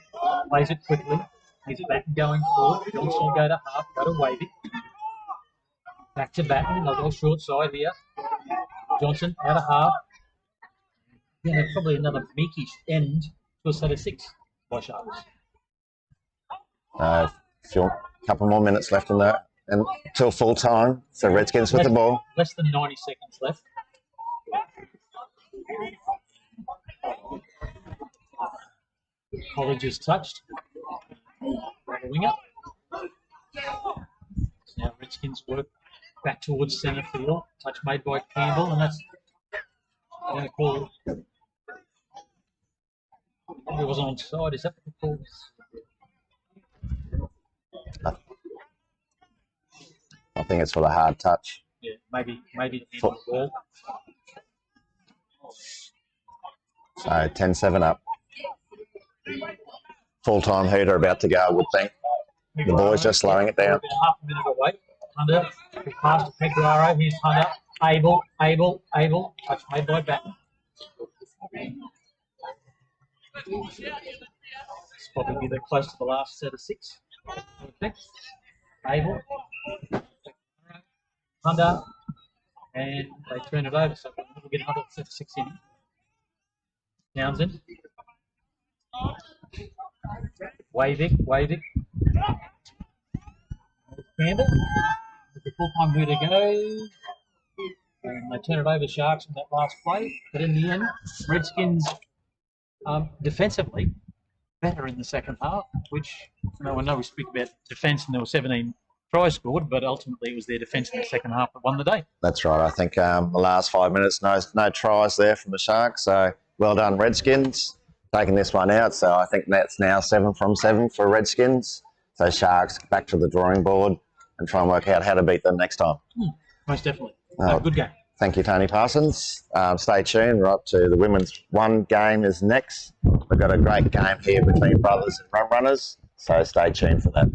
Plays it quickly. He's back going forward. Johnson will go to half, go to Wavik. Back to Batten. They'll go short side here. Johnson out of half. Then probably another meekish end to a set of 6 by Sharks. A couple more minutes left in that until full time. So Redskins with the ball. Less than 90 seconds left. Colliers touched. Right winger. Now Redskins work back towards centre field. Touch made by Campbell, and that's going to call. It wasn't on side. Is that what the call is? I think it's for the hard touch. Yeah, maybe the end of the ball. So 10-7 up. Full-time heater about to go, I would think. The boys just slowing it down. About half a minute away. Hunter, pass to Pecoraro. Here's Hunter. Abel. Touch made by Batten. It's probably be close to the last set of 6. Okay. Abel, Hunter, and they turn it over, so we'll get another set of 6 in. Townsend, Wavick, Campbell, with the full time to go. And they turn it over, Sharks, in that last play. But in the end, Redskins defensively better in the second half, which I know we speak about defence and there were 17 tries scored, but ultimately it was their defence in the second half that won the day. That's right. I think the last 5 minutes, no tries there from the Sharks. So well done, Redskins, taking this one out. So I think that's now 7 from 7 for Redskins. So Sharks back to the drawing board and try and work out how to beat them next time. Most definitely. Good game. Thank you, Tony Parsons. Stay tuned. We're up to the women's 1 game is next. We've got a great game here between brothers and run runners. So stay tuned for that.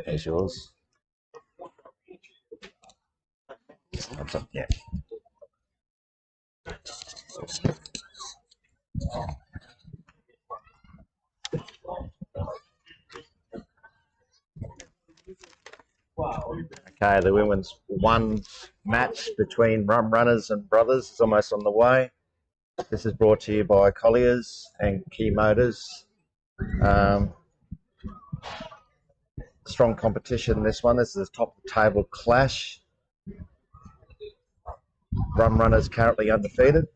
There's yours. That's up, yeah. Okay, the women's one match between Rum Runners and Brothers is almost on the way. This is brought to you by Colliers and Key Motors. Strong competition, this one. This is a top of the table clash. Rum Runners currently undefeated.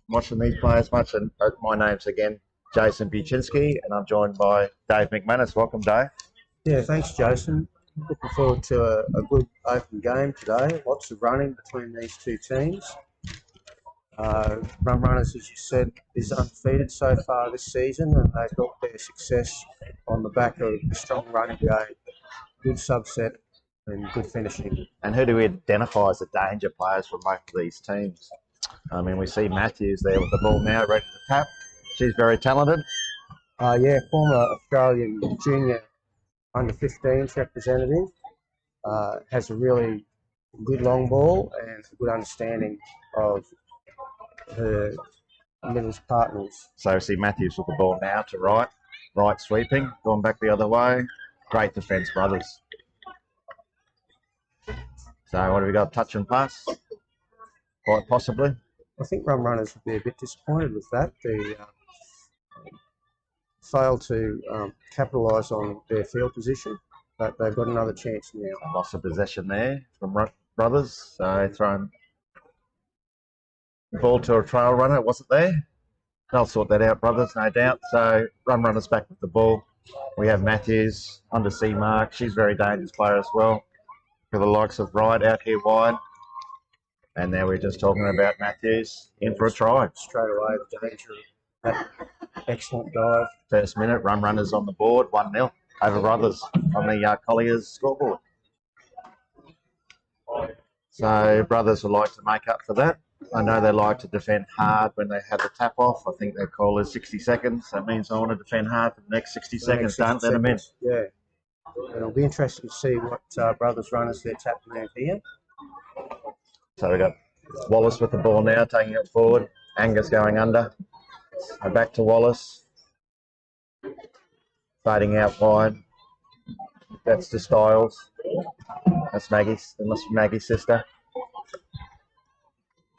Watching these players much, and my name's again Jason Buczynski, and I'm joined by Dave McManus. Welcome, Dave. Yeah, thanks, Jason. Looking forward to a good open game today. Lots of running between these two teams. Rum Runners, as you said, is undefeated so far this season, and they've got their success on the back of a strong running game, good subset, and good finishing. And who do we identify as the danger players for both of these teams? I mean, we see Matthews there with the ball now, ready to tap. She's very talented. Yeah, former Australian junior under-15s representative. Has a really good long ball and a good understanding of her middles partners. So we see Matthews with the ball now to right sweeping, going back the other way. Great defence, Brothers. So what have we got? Touch and pass? Quite possibly. I think Rum Runners would be a bit disappointed with that. They failed to capitalise on their field position, but they've got another chance now. Loss of possession there from Brothers. So throwing the ball to a trail runner. Wasn't there. They'll sort that out, Brothers, no doubt. So Rum Runners back with the ball. We have Matthews under C mark. She's a very dangerous player as well. For the likes of Wright out here wide. And now we're just talking about Matthews in for a try. Straight away, the danger of that excellent dive. First minute, Rum Runners on the board, 1-0 over Brothers on the Colliers scoreboard. So Brothers would like to make up for that. I know they like to defend hard when they have the tap off. I think their call is 60 seconds. That means I want to defend hard for the next 60 seconds. Don't let them in. Yeah. And it'll be interesting to see what Brothers runners they're tapping out here. So we got Wallace with the ball now, taking it forward. Angus going under. So back to Wallace. Fading out wide. That's to Styles. That's Maggie's. It must be Maggie's sister.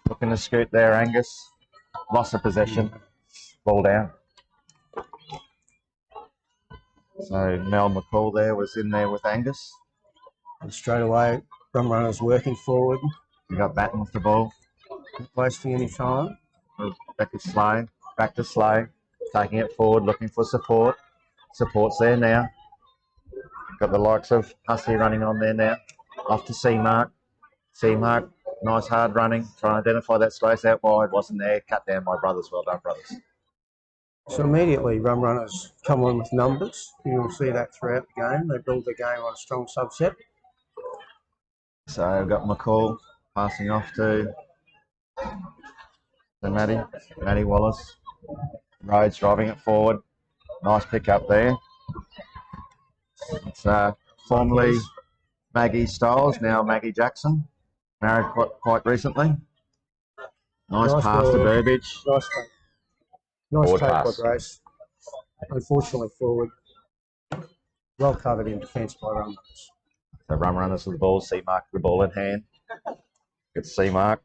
Looking to scoot there, Angus. Loss of possession. Ball down. So Mel McCall there was in there with Angus. And straight away, Rum Runners working forward. We got Batten with the ball. Not wasting any time. Back to Slay. Back to Slay. Taking it forward, looking for support. Support's there now. Got the likes of Hussey running on there now. Off to C-Mark. C-Mark, nice hard running. Trying to identify that space out wide. Wasn't there. Cut down by Brothers. Well done, Brothers. So immediately, Rum Runners come on with numbers. You'll see that throughout the game. They build their game on a strong subset. So we've got McCall passing off to Maddie Wallace. Rhodes driving it forward. Nice pick up there. It's formerly Maggie Styles, now Maggie Jackson. Married quite recently. Nice pass to Burbage. Nice take by pass. Grace. Unfortunately forward. Well covered in defence by Rum Runners. So Rum Runners with the ball. C-Mark with the ball in hand. It's C-Mark.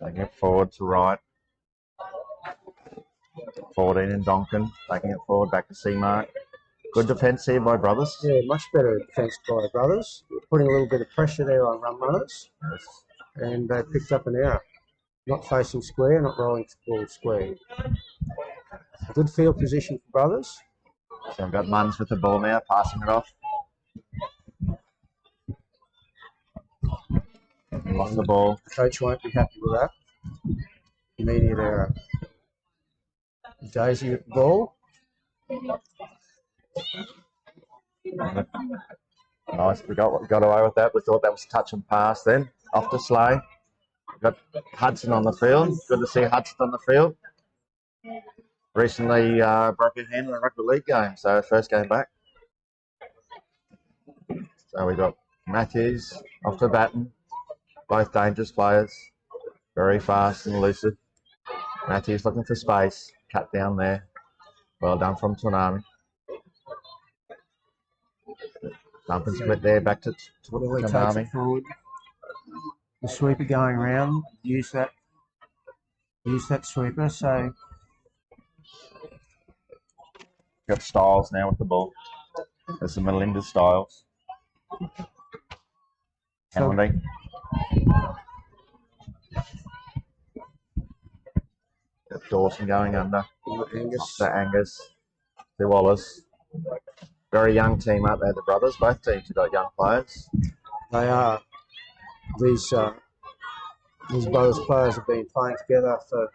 Taking it forward to right. 14 in Donkin. Taking it forward back to C-Mark. Good defence here by Brothers. Yeah, much better defence by Brothers. Putting a little bit of pressure there on Rum Runners. Yes. And they picked up an error. Not facing square, not rolling towards square. Good field position for Brothers. So we've got Munns with the ball now, passing it off. Lost the ball. Coach won't be happy with that. Immediate error. Daisy with the ball. Nice, we got away with that. We thought that was touch and pass then. Off to Slay. Got Hudson on the field. Good to see Hudson on the field. Recently broke his hand in a rugby league game, so first game back. So we got Matthews off to batten. Both dangerous players. Very fast and elusive. Matthews looking for space. Cut down there. Well done from Tsunami. Dump and split there back to Willie takes Tsunami. it forward. The sweeper going round. Use that sweeper. So Got Styles now with the ball. There's some Melinda Styles. Penalty. Got Dawson going under. Angus. To Angus. To Wallace. Very young team up there, the brothers. Both teams have got young players. They are. These brothers players have been playing together for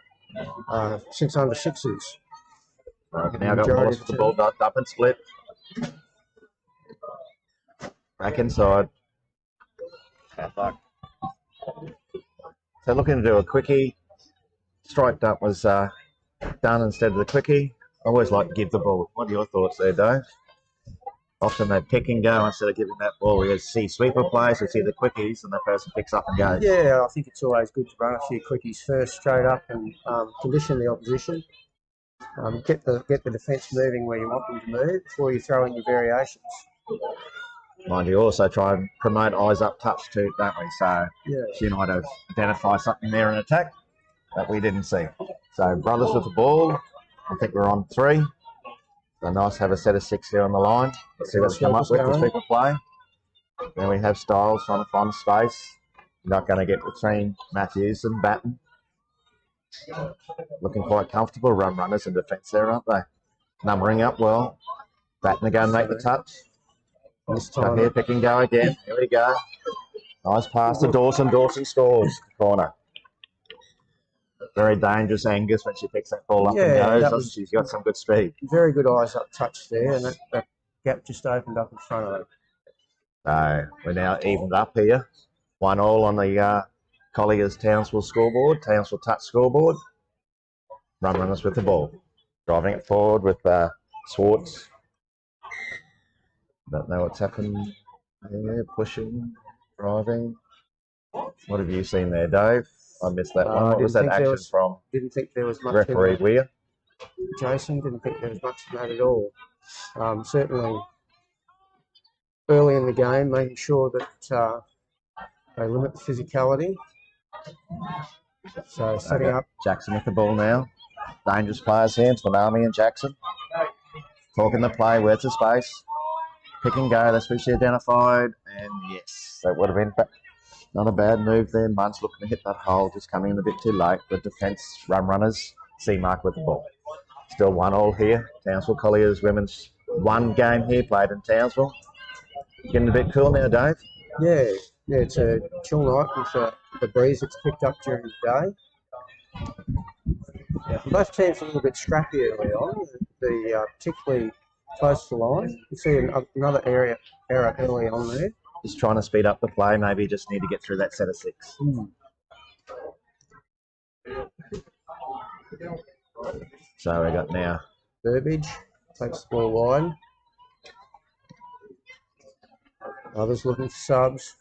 since under sixes. Now got Wallace with the ball, up and split. Back inside. So looking to do a quickie. Striped up was done instead of the quickie. I always like to give the ball. What are your thoughts there, Dave? Often they pick and go instead of giving that ball. We see sweeper plays, we see the quickies, and the person picks up and goes. Yeah, I think it's always good to run a few quickies first, straight up, and condition the opposition. Get the defence moving where you want them to move before you throw in your variations. Mind you, also try and promote eyes up touch too, don't we? So you might have identified something there in attack that we didn't see. So brothers with the ball. I think we're on 3. So nice to have a set of 6 here on the line. Let's see what they come up with as people play. Then we have Styles trying to find space. Not going to get between Matthews and Batten. Looking quite comfortable. Runners in defence there, aren't they? Numbering up well. Batten going to make the touch. This time here, pick and go again. Here we go. Nice pass to Dawson. Dawson scores. Corner. Very dangerous Angus when she picks that ball up and goes. She's got some good speed. Very good eyes up touch there, and that gap just opened up in front of her. So we're now evened up here. 1-1 on the Colliers Townsville scoreboard, Townsville touch scoreboard. Runners with the ball. Driving it forward with Swartz. Don't know what's happened. Yeah, pushing, driving. What have you seen there, Dave? I missed that one. What was that action from? Didn't think there was much. Referee Weir. Jason didn't think there was much of that at all. Certainly early in the game, making sure that they limit the physicality. So setting up. Jackson with the ball now. Dangerous players here, Tsunami and Jackson. Talking the play, where's the space? Pick and go, that's what she identified. And yes, that would have been not a bad move there. Munn's looking to hit that hole, just coming in a bit too late. The defence runners, C-Mark with the ball. Still 1-1 here. Townsville Colliers women's 1 game here, played in Townsville. Getting a bit cool now, Dave? Yeah, it's a chill night with the breeze that's picked up during the day. Yeah, both teams a little bit scrappy early on, particularly close to the line. You see another error early on there. Just trying to speed up the play. Maybe just need to get through that set of 6. So we got now Burbage takes the ball wide. Others looking for subs.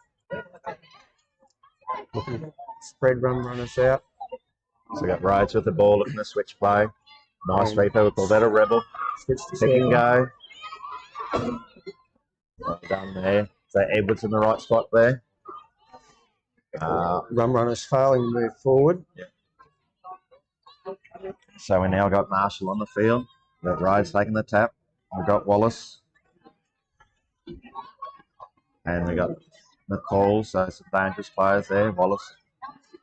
Looking to spread runners out. So we got Rhodes with the ball, looking to switch play. Nice sweeper, we call that a rebel. Pick and go. Well done there. So Edwards in the right spot there. Runners failing to move forward. So we now got Marshall on the field. We've got Rhodes taking the tap. We've got Wallace. And we got McCall, so some dangerous players there. Wallace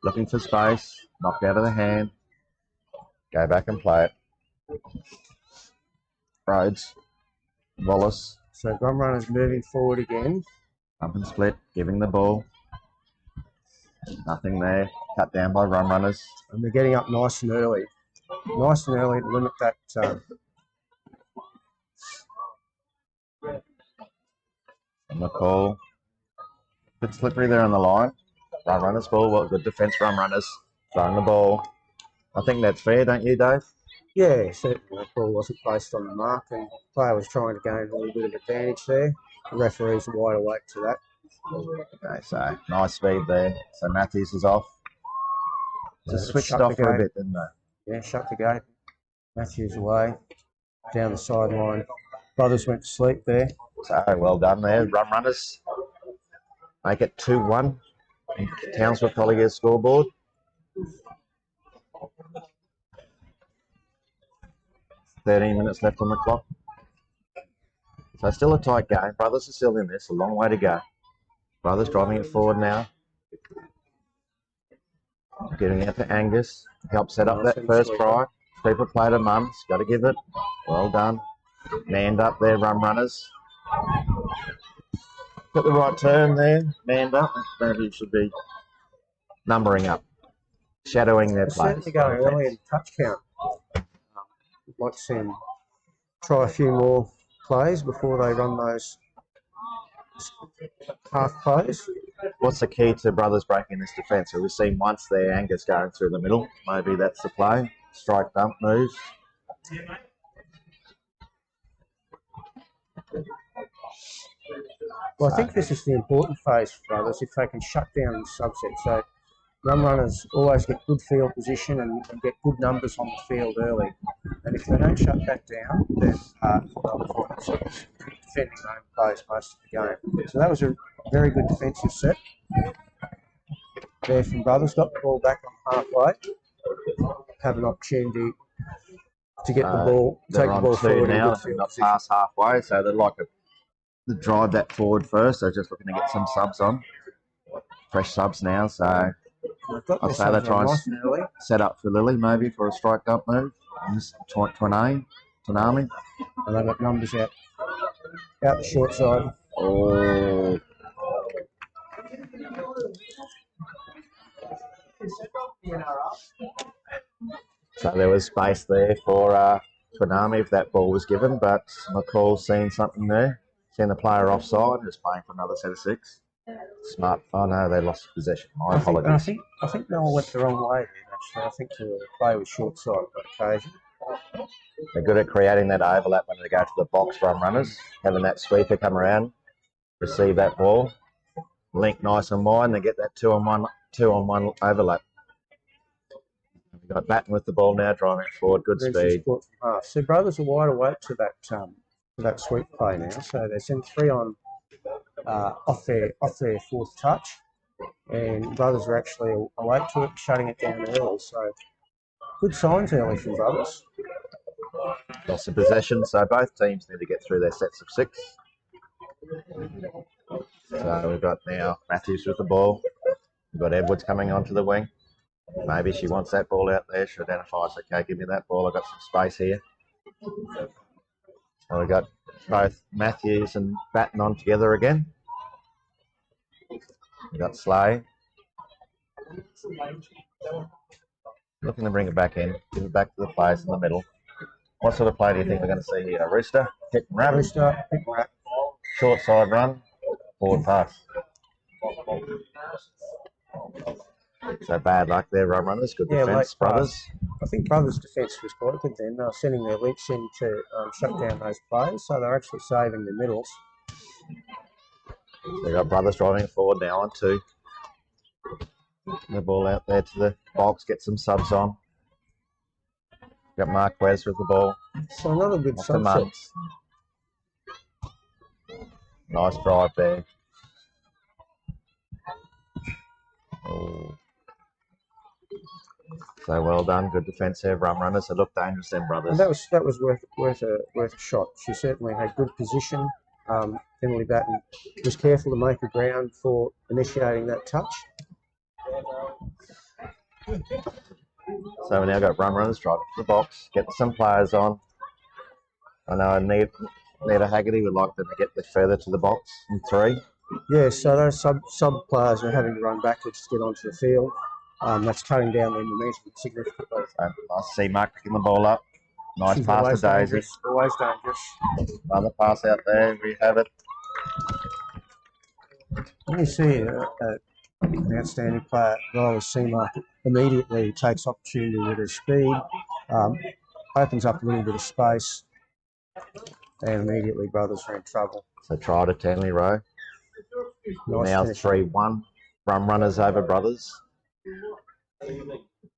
looking for space. Knocked out of the hand. Go back and play it. Rhodes. Wallace. So Grum Runners moving forward again. Up and split, giving the ball. Nothing there. Cut down by run runners. And they're getting up nice and early. Nice and early to limit that. McCall. Bit slippery there on the line. Run runners ball. Well, good defence, run runners. Throwing the ball. I think that's fair, don't you, Dave? Yeah, certainly the ball wasn't placed on the mark, and the player was trying to gain a little bit of advantage there. The referees are wide awake to that. Okay, so nice speed there. So Matthews is off. Just switched shut off the for a game. bit, didn't they? Yeah, shut the gate. Matthews away, down the sideline. Brothers went to sleep there. So well done there. Run runners. Make it 2-1. Townsville Colliers scoreboard. 13 minutes left on the clock. So still a tight game. Brothers are still in this. A long way to go. Brothers driving it forward now. Getting out to Angus. Help set up that first try. Sweeper play to Mums. Got to give it. Well done. Manned up there, run runners. Got the right turn there. Manned up. Maybe it should be numbering up. Shadowing their players. Certainly going early in touch count. I'd like to see them try a few more plays before they run those half plays. What's the key to Brothers breaking this defence? So we've seen once there Angus going through the middle. Maybe that's the play. Strike dump moves. Well, I think this is the important phase for Brothers, if they can shut down the subset. So run runners always get good field position and get good numbers on the field early. And if they don't shut that down, then they'll find themselves defending their own plays most of the game. So that was a very good defensive set there from Brothers. Got the ball back on halfway. Have an opportunity to get the ball, take the ball forward now. They're Not past halfway, so they'd like to drive that forward first. They're just looking to get some subs on. Fresh subs now, so I'll say they're trying to set up for Lily maybe for a strike dump move. Twanami. And they've got numbers out the short side. Oh. So there was space there for Twanami if that ball was given, but McCall's seen something there. Seen the player offside, who's playing for another set of 6. Smart. Oh no, they lost possession. My apologies. I think they all went the wrong way then, actually. I think the play was short side on occasion. They're good at creating that overlap when they go to the box run runners, having that sweeper come around, receive that ball, link nice and wide, and they get that 2-on-1 overlap. We've got Batten with the ball now, driving it forward, good speed. So Brothers are wide awake to that sweep play now. So they send 3 on off their fourth touch, and Brothers are actually awake to it, shutting it down early. So good signs early from Brothers. Lots of possession, so both teams need to get through their sets of 6. So we've got now Matthews with the ball. We've got Edwards coming onto the wing. Maybe she wants that ball out there. She identifies, okay, give me that ball. I've got some space here. And we've got both Matthews and Batten on together again. We've got Slay. Looking to bring it back in. Give it back to the players in the middle. What sort of play do you think we're going to see here? Rooster, hit and wrap. Rooster, hit and wrap. Short side run, forward pass. So bad luck there, run runners. Good defence, Brothers. I think Brothers' defence was quite good then. They were sending their links in to shut down those players, so they're actually saving the middles. They've got Brothers driving forward now on 2. The ball out there to the box, get some subs on. Got Marquez with the ball. So another good subset. Nice drive there. Oh. So well done, good defence there, run runners. They look dangerous then, Brothers. And that was worth a shot. She certainly had good position. Emily Batten was careful to make a ground for initiating that touch. So we now got run runners driving to the box, get some players on. I know Nita Haggerty would like them to get further to the box in 3. Yeah, so those sub players are having to run backwards to get onto the field. That's cutting down their momentum significantly. So nice to see Mark picking the ball up. Nice pass to Daisy. Always dangerous. Another pass out there. We have it. Let me see An outstanding player. Riley Seamark immediately takes opportunity with his speed, opens up a little bit of space, and immediately brothers are in trouble. So try to Tanley Row. Nice Now finish. 3-1. Rum runners over brothers.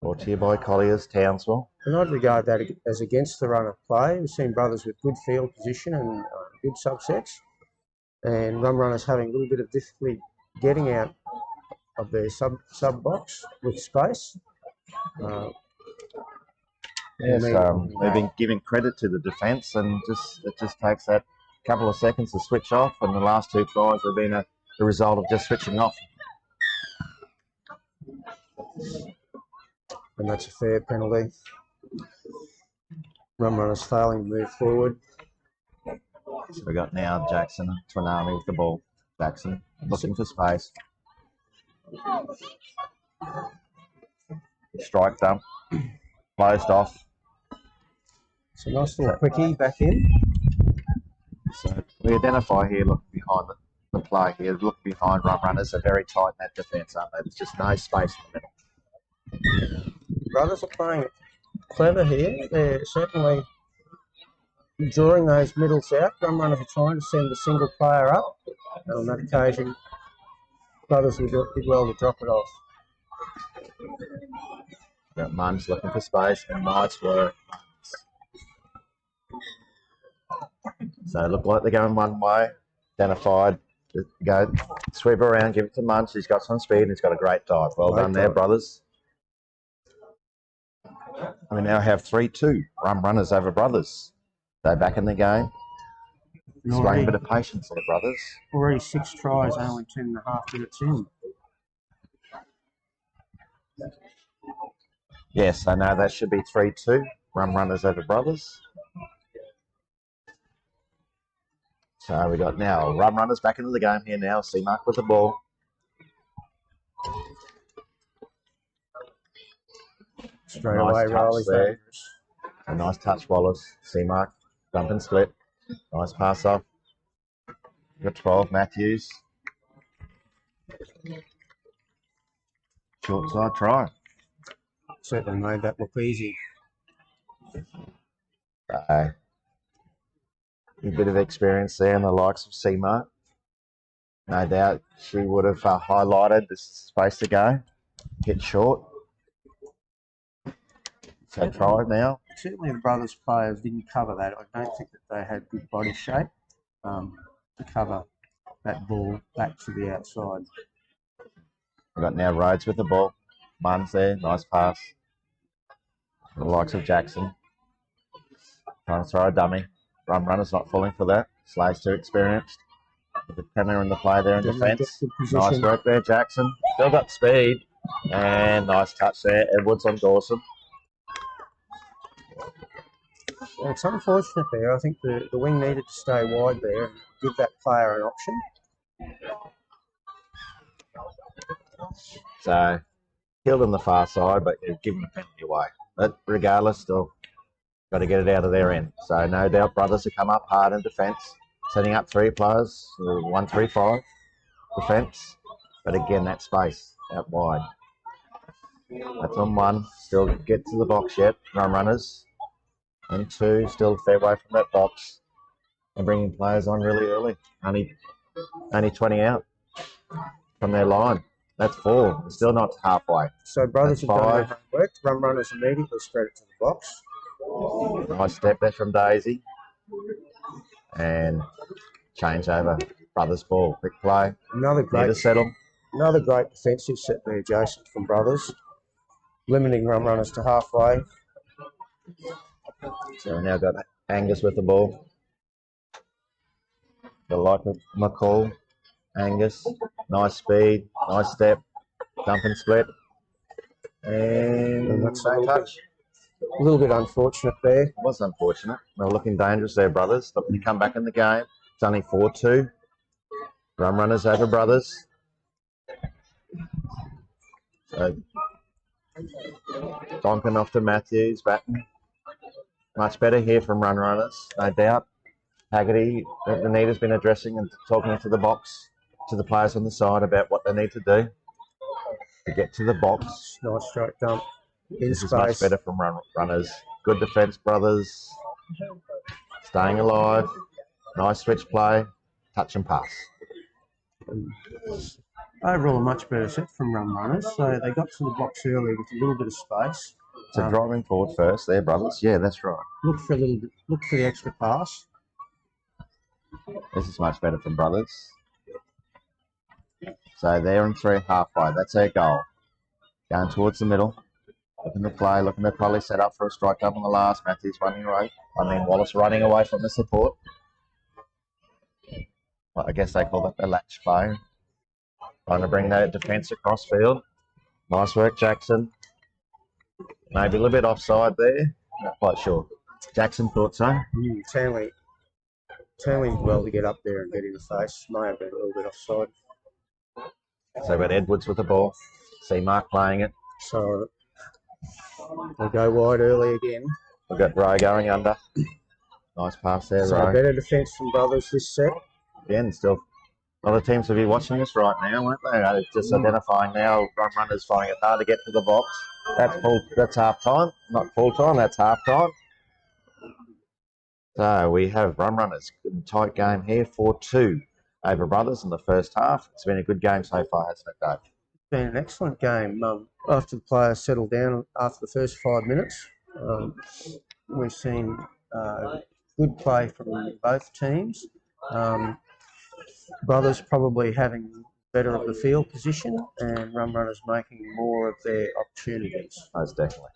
Brought to you by Colliers, Townsville. And I'd regard that as against the run of play. We've seen brothers with good field position and good subsets, and rum runners having a little bit of difficulty getting out of their sub box with space. Yes, they've been giving credit to the defence, and it just takes that couple of seconds to switch off. And the last 2 tries have been a result of just switching off. And that's a fair penalty. Rum runners failing to move forward. So we got now Jackson, Trinami with the ball. Jackson looking for space. Strike dump. Closed off. It's a nice little quickie back in. So we identify here, look behind the play here, look behind rum runners. They're very tight in that defence, aren't they? There's just no space in the middle. Brothers are playing it clever here. They're certainly drawing those middles out. Rum runners are trying to send the single player up. And on that occasion, brothers did well to drop it off. Got Munns looking for space, and nice work. So it looked like they're going one way. Identified. Go sweep around, give it to Munch. He's got some speed and he's got a great dive. Well done there, brothers. We now have 3-2. Rum runners over brothers. They're back in the game. Displaying a bit of patience there, brothers. Already 6 tries, only 10.5 minutes in. Yes, I know that should be 3-2. Rum runners over brothers. So we got now rum runners back into the game here now. Seamark with the ball. Straight away, Riley's there. A nice touch, Wallace. Seamark, dump and split. Nice pass off. Got 12, Matthews. Short side try. Certainly made that look easy. A bit of experience there in the likes of Seamark. No doubt she would have highlighted this is the space to go. Hit short. So try now. Certainly the brothers players didn't cover that. I don't think that they had good body shape to cover that ball back to the outside. We've got now Rhodes with the ball. Munns there, nice pass. The likes of Jackson. Trying to throw a dummy. Rum runner's not falling for that. Slay's too experienced. With the camera in the play there in defence. Nice work there, Jackson. Still got speed. And nice touch there. Edwards on Dawson. It's unfortunate there. I think the wing needed to stay wide there and give that player an option. So, killed on the far side, but you've given the penalty away. But regardless, still got to get it out of their end. So, no doubt, brothers have come up hard in defence, setting up 3 players, 1-3-5 defence. But again, that space out wide. That's on 1. Still get to the box yet. Rum runners. And 2, still a fair way from that box. And bringing players on really early. Only 20 out from their line. That's 4. It's still not halfway. So brothers have done their 5. homework. Rum runners immediately spread it to the box. Nice step there from Daisy. And change over. Brothers ball. Quick play. Another Need to settle. Another great defensive set there, Jason, from brothers. Limiting rum runners to halfway. So we now got Angus with the ball. The like of McCall. Angus. Nice speed. Nice step. Dump and split. And that's no touch. A little bit unfortunate there. It was unfortunate. They're looking dangerous there, brothers. Looking to come back in the game. It's only 4-2. Rum runners over brothers. So Donkin off to Matthews, batting. Much better here from run runners, no doubt. Haggerty, the need has been addressing and talking into the box to the players on the side about what they need to do. to get to the box. Nice straight dump. In This is much space. better from runners. Good defence, brothers. Staying alive. Nice switch play. Touch and pass. Overall, a much better set from runners. So they got to the box early with a little bit of space. So driving forward first there, brothers. Yeah, that's right. Look for the extra pass. This is much better from brothers. So they're in 3 halfway. That's their goal. Going towards the middle. Looking to play, looking to probably set up for a strike up on the last. Matthews running away. Wallace running away from the support. Well, I guess they call that the latch play. Trying to bring that defence across field. Nice work, Jackson. Maybe a little bit offside there. Not quite sure. Jackson thought so. Townley well to get up there and get in the face. May have been a little bit offside. So we've got Edwards with the ball. See Mark playing it. So they'll go wide early again. We've got Rowe going under. Nice pass there, So Rowe. better defence from brothers this set. Again, still a lot of teams will be watching us right now, won't they? Just identifying now, runners finding it hard to get to the box. That's half time, not full time. That's half time. So we have runners. Tight game here, 4-2 over brothers in the first half. It's been a good game so far, hasn't it, Dave? It's been an excellent game. After the players settled down after the first 5 minutes, we've seen good play from both teams. Brothers probably having better of the field position, and runners making more of their opportunities. Most definitely.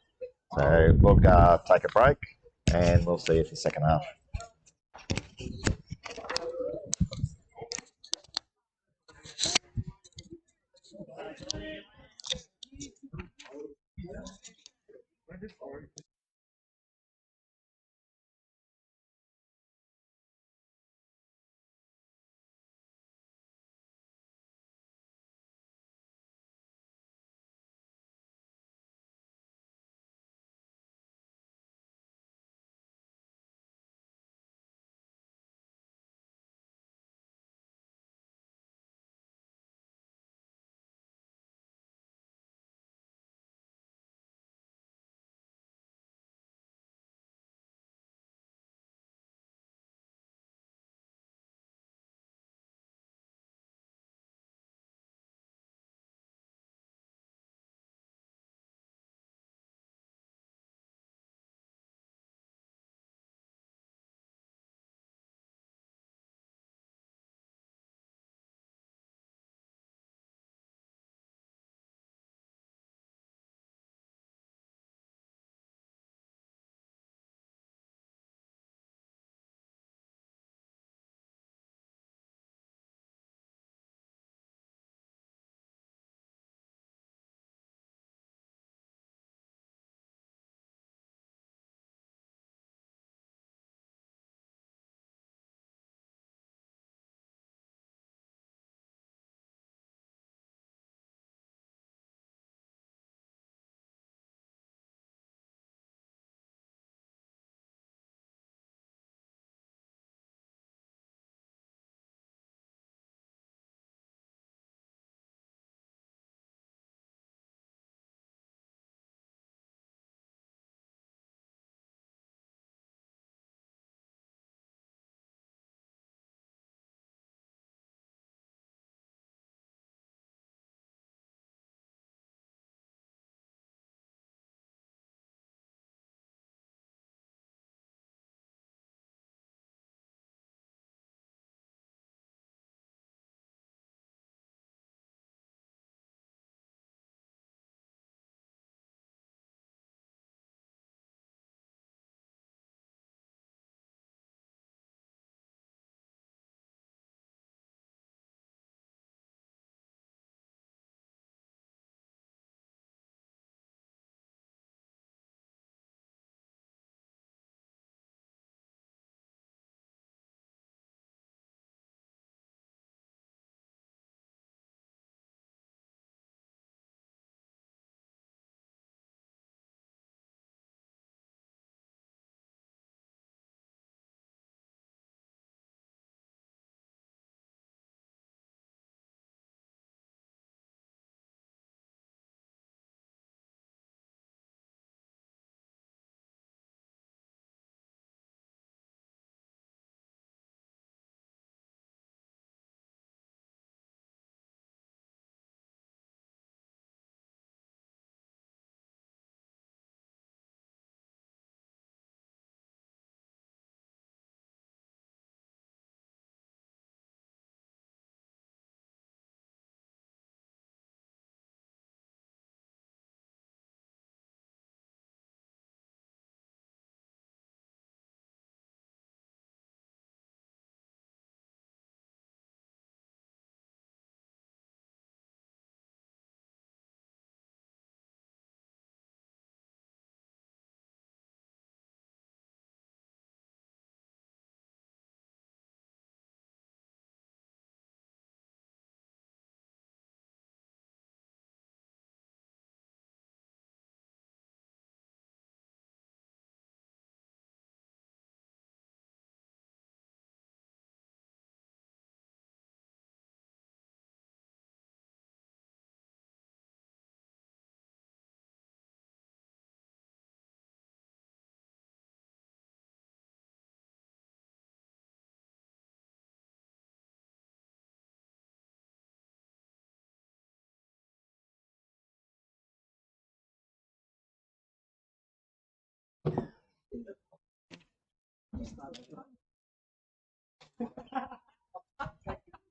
So we'll take a break and we'll see you for the second half.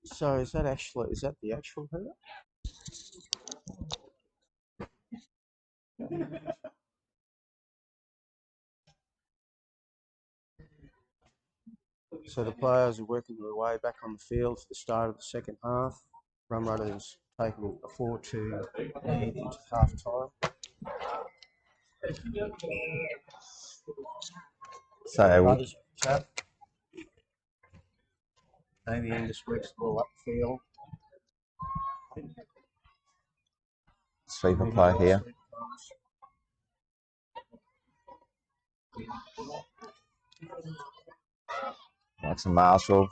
So is that the actual hurt? So the players are working their way back on the field for the start of the second half. Run runners taking a 4-2 lead into half time. So Brothers tap. Amy Angus works the ball upfield. sweeper play here. That's a Marshall.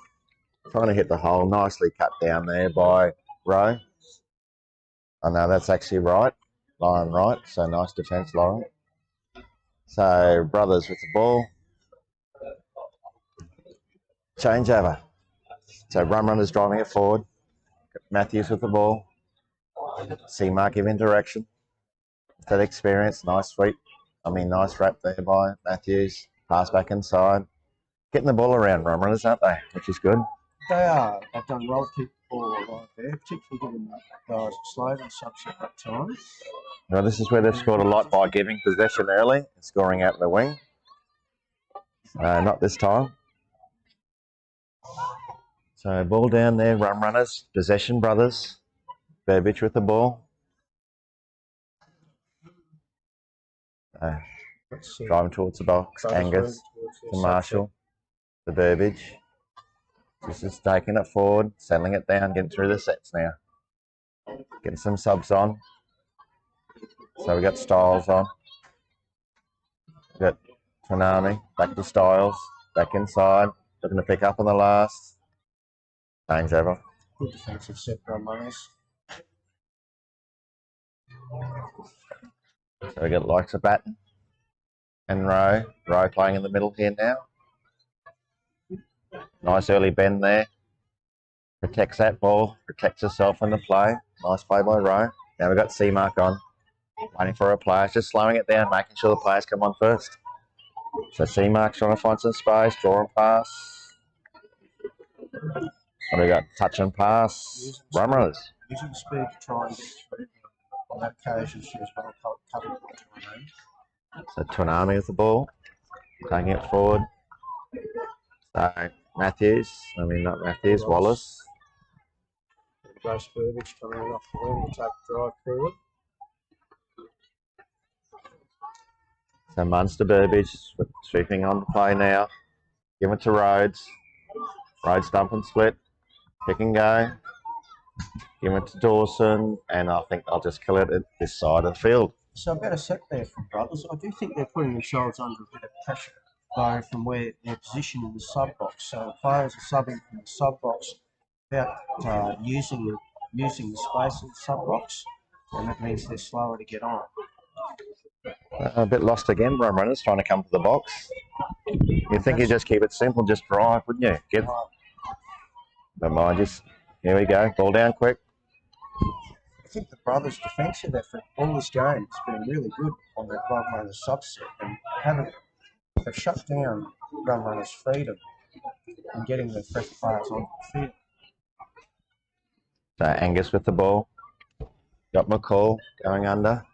Trying to hit the hole. Nicely cut down there by Rowe. Oh no, that's actually right. Lauren right. So nice defence, Lauren. So Brothers with the ball. Change over. So run runners driving it forward. Matthews with the ball. See Mark give in direction. That experience. Nice sweep. Nice wrap there by Matthews. Pass back inside. Getting the ball around run runners, aren't they? Which is good. They are. They've done well to keep the ball alive there, particularly given that guys slowed and subset that time. Well, this is where they've scored a lot by giving possession early and scoring out the wing. Not this time. So ball down there, run runners, possession Brothers. Burbage with the ball. Driving towards the box, Brothers Angus towards to Marshall, the Burbage. Just taking it forward, settling it down, getting through the sets now. Getting some subs on. So we got Styles on. We got Tanami, back to Styles, back inside, looking to pick up on the last. Change over. Good defensive set run runners. So we got likes of Batten and Rowe. Rowe playing in the middle here now. Nice early bend there. Protects that ball, protects herself in the play. Nice play by Rowe. Now we've got C-Mark on. Waiting for her players, just slowing it down, making sure the players come on first. So C-Mark's trying to find some space, draw and pass. What do we got? Touch and pass. Run runners. Using speed to try and get through. On that occasion, she was well covered by Tony. So Tanami with the ball, taking it forward. So not Matthews, Wallace. Grace Burbage coming off the wing to take the drive forward. So Munster Burbage sweeping on the play now. Give it to Rhodes. Rhodes dump and split. Pick and go. Give it to Dawson. And I think I'll just kill it at this side of the field. So a better set there from Brothers. I do think they're putting themselves under a bit of pressure going from where they're positioned in the sub box. So players are subbing from the sub box without using the space in the sub box, and that means they're slower to get on. A bit lost again, run runners trying to come to the box. You'd think you'd just keep it simple, just drive, wouldn't you? But mind, here we go, ball down quick. I think the Brothers' defensive effort all this game has been really good on their run runners subset, and they've shut down run runners' freedom and getting their fresh players onto the field. So Angus with the ball. Got McCall going under.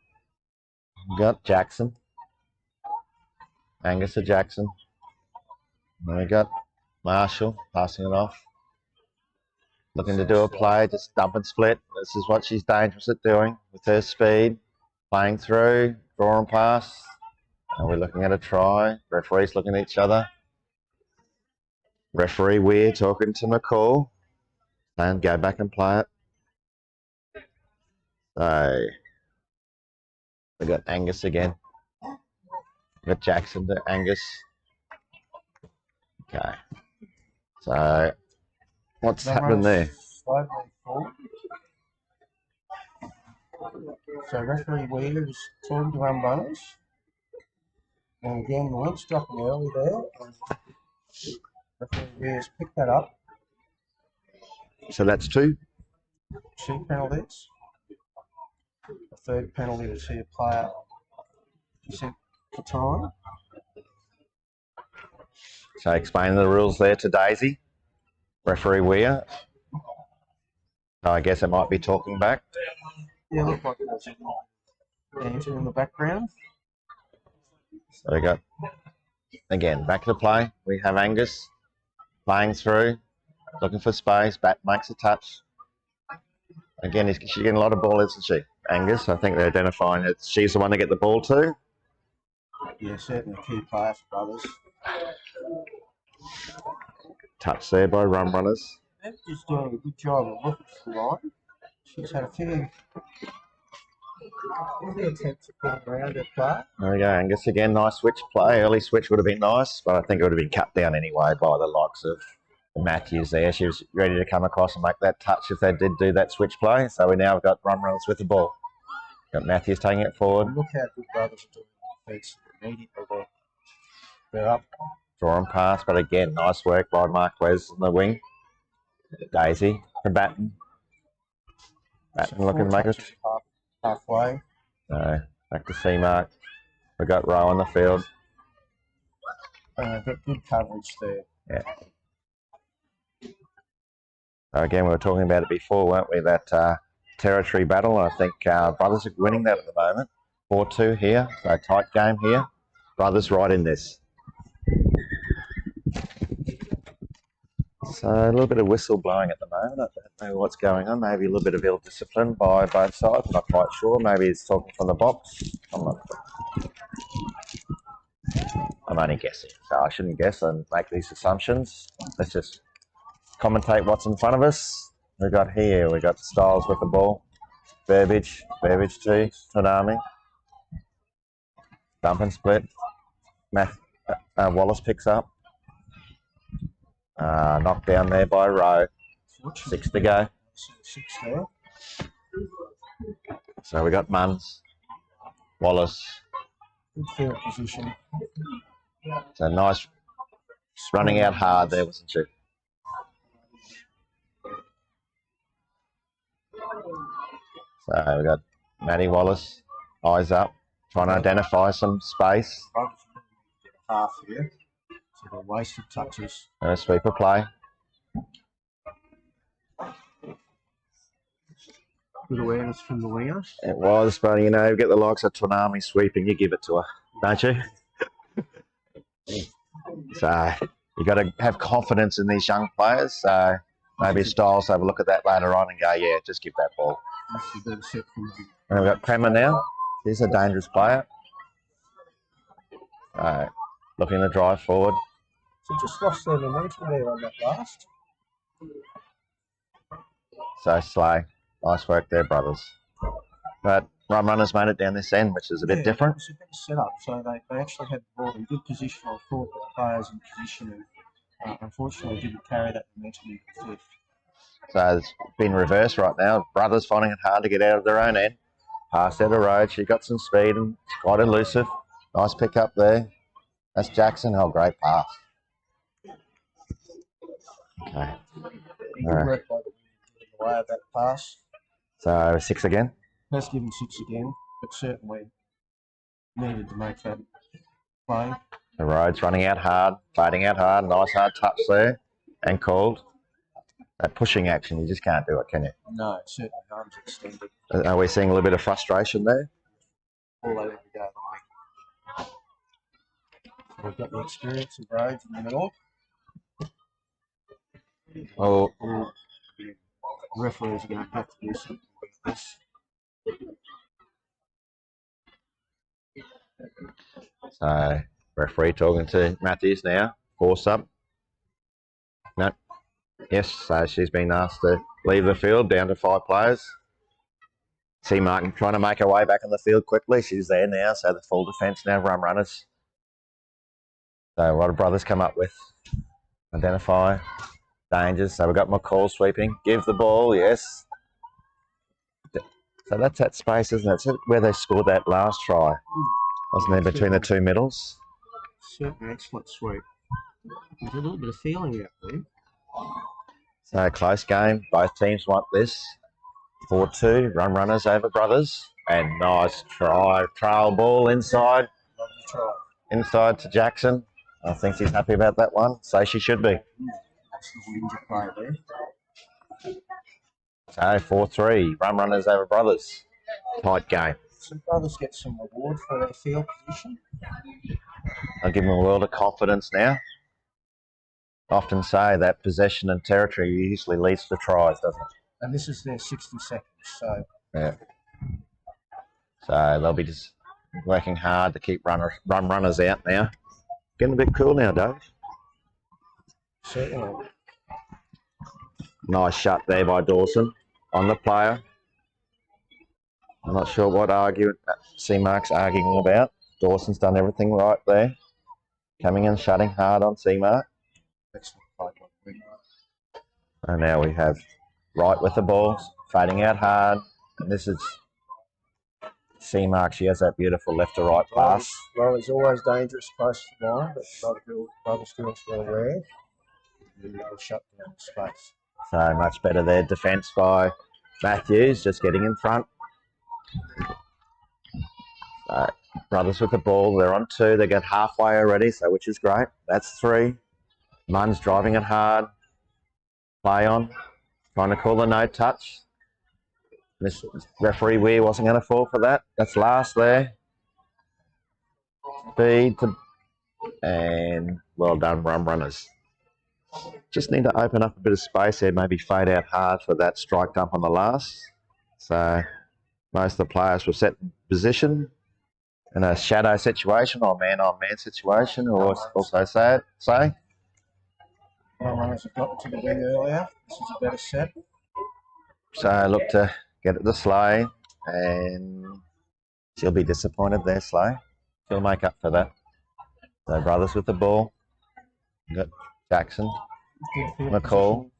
Got Jackson. Angus to Jackson. Then we got Marshall passing it off. Looking to do a play, just dump and split. This is what she's dangerous at doing with her speed. Playing through, draw and pass. And we're looking at a try. Referees looking at each other. Referee Weir talking to McCall. And go back and play it. So we got Angus again. We got Jackson to Angus. Okay. So what's happening there? Slowly forward. So referee Weir is talking to run runners. And again, the wind's dropping early there. Referee Weir's picked that up. So that's two. 2 penalties. The third penalty will see a player sent for time. So explaining the rules there to Daisy. Referee Weir. So I guess it might be talking back. Yeah, look like there's a dancer in the background. So we got, again, back to play. We have Angus playing through, looking for space. Bat makes a touch. Again, she's getting a lot of ball, isn't she? Angus, I think they're identifying that she's the one to get the ball to. Yeah, certainly a key player for Brothers. Touch there by run runners. Just doing a good job of looking for the line. She's had a few attempts at getting around her play. There we go, Angus again. Nice switch play. Early switch would have been nice, but I think it would have been cut down anyway by the likes of Matthews there. She was ready to come across and make that touch if they did do that switch play. So we now have got run runners with the ball. Got Matthews taking it forward. Look how good Brothers are doing on defence immediately. They're up. Draw and pass, but again, nice work by Marquez in the wing. Daisy to Batten. Batten looking to make it. Halfway. So back to C-Mark. We've got Rowe on the field. Got good coverage there. Yeah. So again, we were talking about it before, weren't we? That territory battle. I think Brothers are winning that at the moment. 4-2 here. So tight game here. Brothers right in this. So a little bit of whistle blowing at the moment. I don't know what's going on. Maybe a little bit of ill discipline by both sides. Not quite sure. Maybe he's talking from the box. I'm only guessing. So I shouldn't guess and make these assumptions. Let's just commentate what's in front of us. We've got Styles with the ball. Burbage to Tonami. Dump and split. Wallace picks up. Knocked down there by Rowe. 6 to go. 6 there. So we got Munns, Wallace. Good field position. So nice running out hard there, wasn't she? So we got Matty Wallace, eyes up, trying to identify some space. Half here. So they're wasted touches. A sweeper play. Good awareness from the winger. It was, but you know, you get the likes of Tonami sweeping, you give it to her, don't you? So you got to have confidence in these young players. So maybe Styles have a look at that later on and go, yeah, just give that ball. And we've got Kremer now. He's a dangerous player. Looking to drive forward. So just lost their momentum there on that last. So Slay. Nice work there, Brothers. But run runners made it down this end, which is a bit different. It's a bit set up. So they actually had the ball in good position. I thought the players in position and unfortunately didn't carry that momentum into the fifth. So it's been reversed right now. Brothers finding it hard to get out of their own end. Pass out of road. She got some speed and it's quite elusive. Nice pick up there. That's Jackson. Oh, great pass. Okay. Good work by the away of that pass. So 6 again. Let's give him 6 again, but certainly needed to make that play. The road's running out hard, fading out hard. Nice hard touch there and called. That pushing action, you just can't do it, can you? No, certainly arms extended. Are we seeing a little bit of frustration there? All over the go. So we've got the experience of Rhodes in the middle. Oh, referees are going to have to do something with this. So referee talking to Matthews now. Force up. No. Yes, so she's been asked to leave the field, down to 5 players. See Martin trying to make her way back in the field quickly. She's there now, so the full defence now run runners. So what do Brothers come up with? Identify dangers. So we've got McCall sweeping. Give the ball, yes. So that's that space, isn't it? It's where they scored that last try. Wasn't there between the two middles? Certainly excellent sweep. There's a little bit of feeling out there. So close game. Both teams want this. 4-2. Run runners over Brothers. And nice try. Trail ball inside. Lovely try. Inside to Jackson. I think she's happy about that one. So she should be. That's the ninja play there. So 4-3. Run runners over brothers. Tight game. Some brothers get some reward for their field position. I'll give them a world of confidence now. Often say that possession and territory usually leads to tries, doesn't it? And this is their 60 seconds, so... Yeah. So they'll be just working hard to keep run runners out now. Getting a bit cool now, Dave. Certainly. Nice shot there by Dawson on the player. I'm not sure what C-Mark's arguing about. Dawson's done everything right there. Coming in, shutting hard on C-Mark. Excellent fight. And now we have Wright with the ball, fading out hard. And this is C-Mark. She has that beautiful left to right pass. Well, it's always dangerous close to the line, but brother students were aware. And they'll shut down the space. So much better there. Defence by Matthews, just getting in front. So brothers with the ball. They're on 2. They get halfway already, so which is great. That's 3. Munn's driving it hard. Play on. Trying to call the no touch. This referee Weir wasn't going to fall for that. That's last there. Speed to, and well done, run runners. Just need to open up a bit of space there, maybe fade out hard for that strike dump on the last. So most of the players were set in position in a shadow situation or man-on-man situation, or also say. Runners have got to the wing earlier. This is a better set. So look to get it to Slay, and she'll be disappointed there, Slay. She'll make up for that. So brothers with the ball. We've got Jackson, McCall.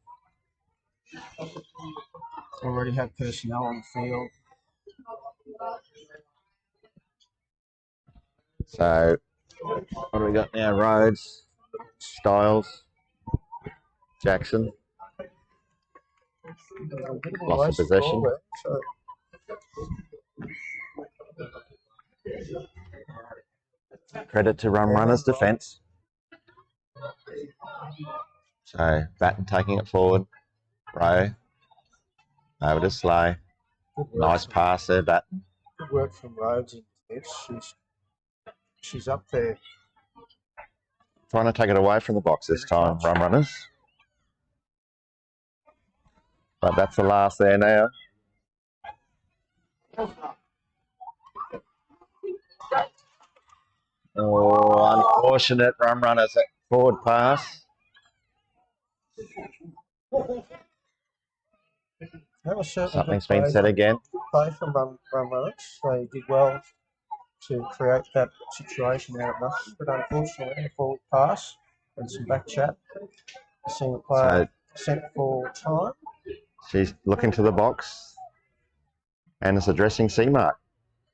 Already have personnel on the field. So what do we got now? Rhodes, Styles, Jackson. Lost the possession. Credit to run runners' defence. So Batten taking it forward. Rowe. Over to Slay. Nice pass there, Batten. Good work from Rhodes in defence. She's up there. Trying to take it away from the box this time, run runners. But that's the last there now. Oh, unfortunate run runners. That forward pass. That was certainly Something's been said again. Play from run runners. They did well to create that situation out of nothing, but unfortunately, a forward pass and some back chat. Seeing the player sent for time. She's looking to the box and is addressing C-Mark.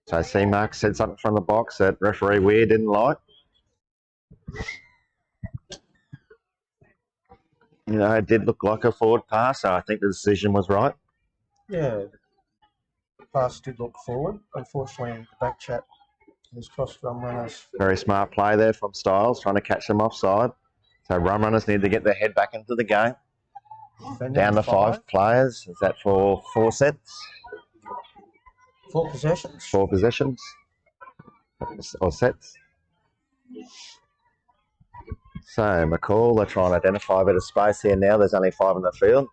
So C-Mark said something from the box that referee Weir didn't like. You know, it did look like a forward pass, so I think the decision was right. Yeah, the pass did look forward. Unfortunately, the back chat has cost run runners. Very smart play there from Styles, trying to catch them offside. So run runners need to get their head back into the game. Down to 5 players. Is that for 4 sets? 4 possessions. 4 possessions or sets. So McCall, they're trying to identify a bit of space here now. There's only 5 in the field.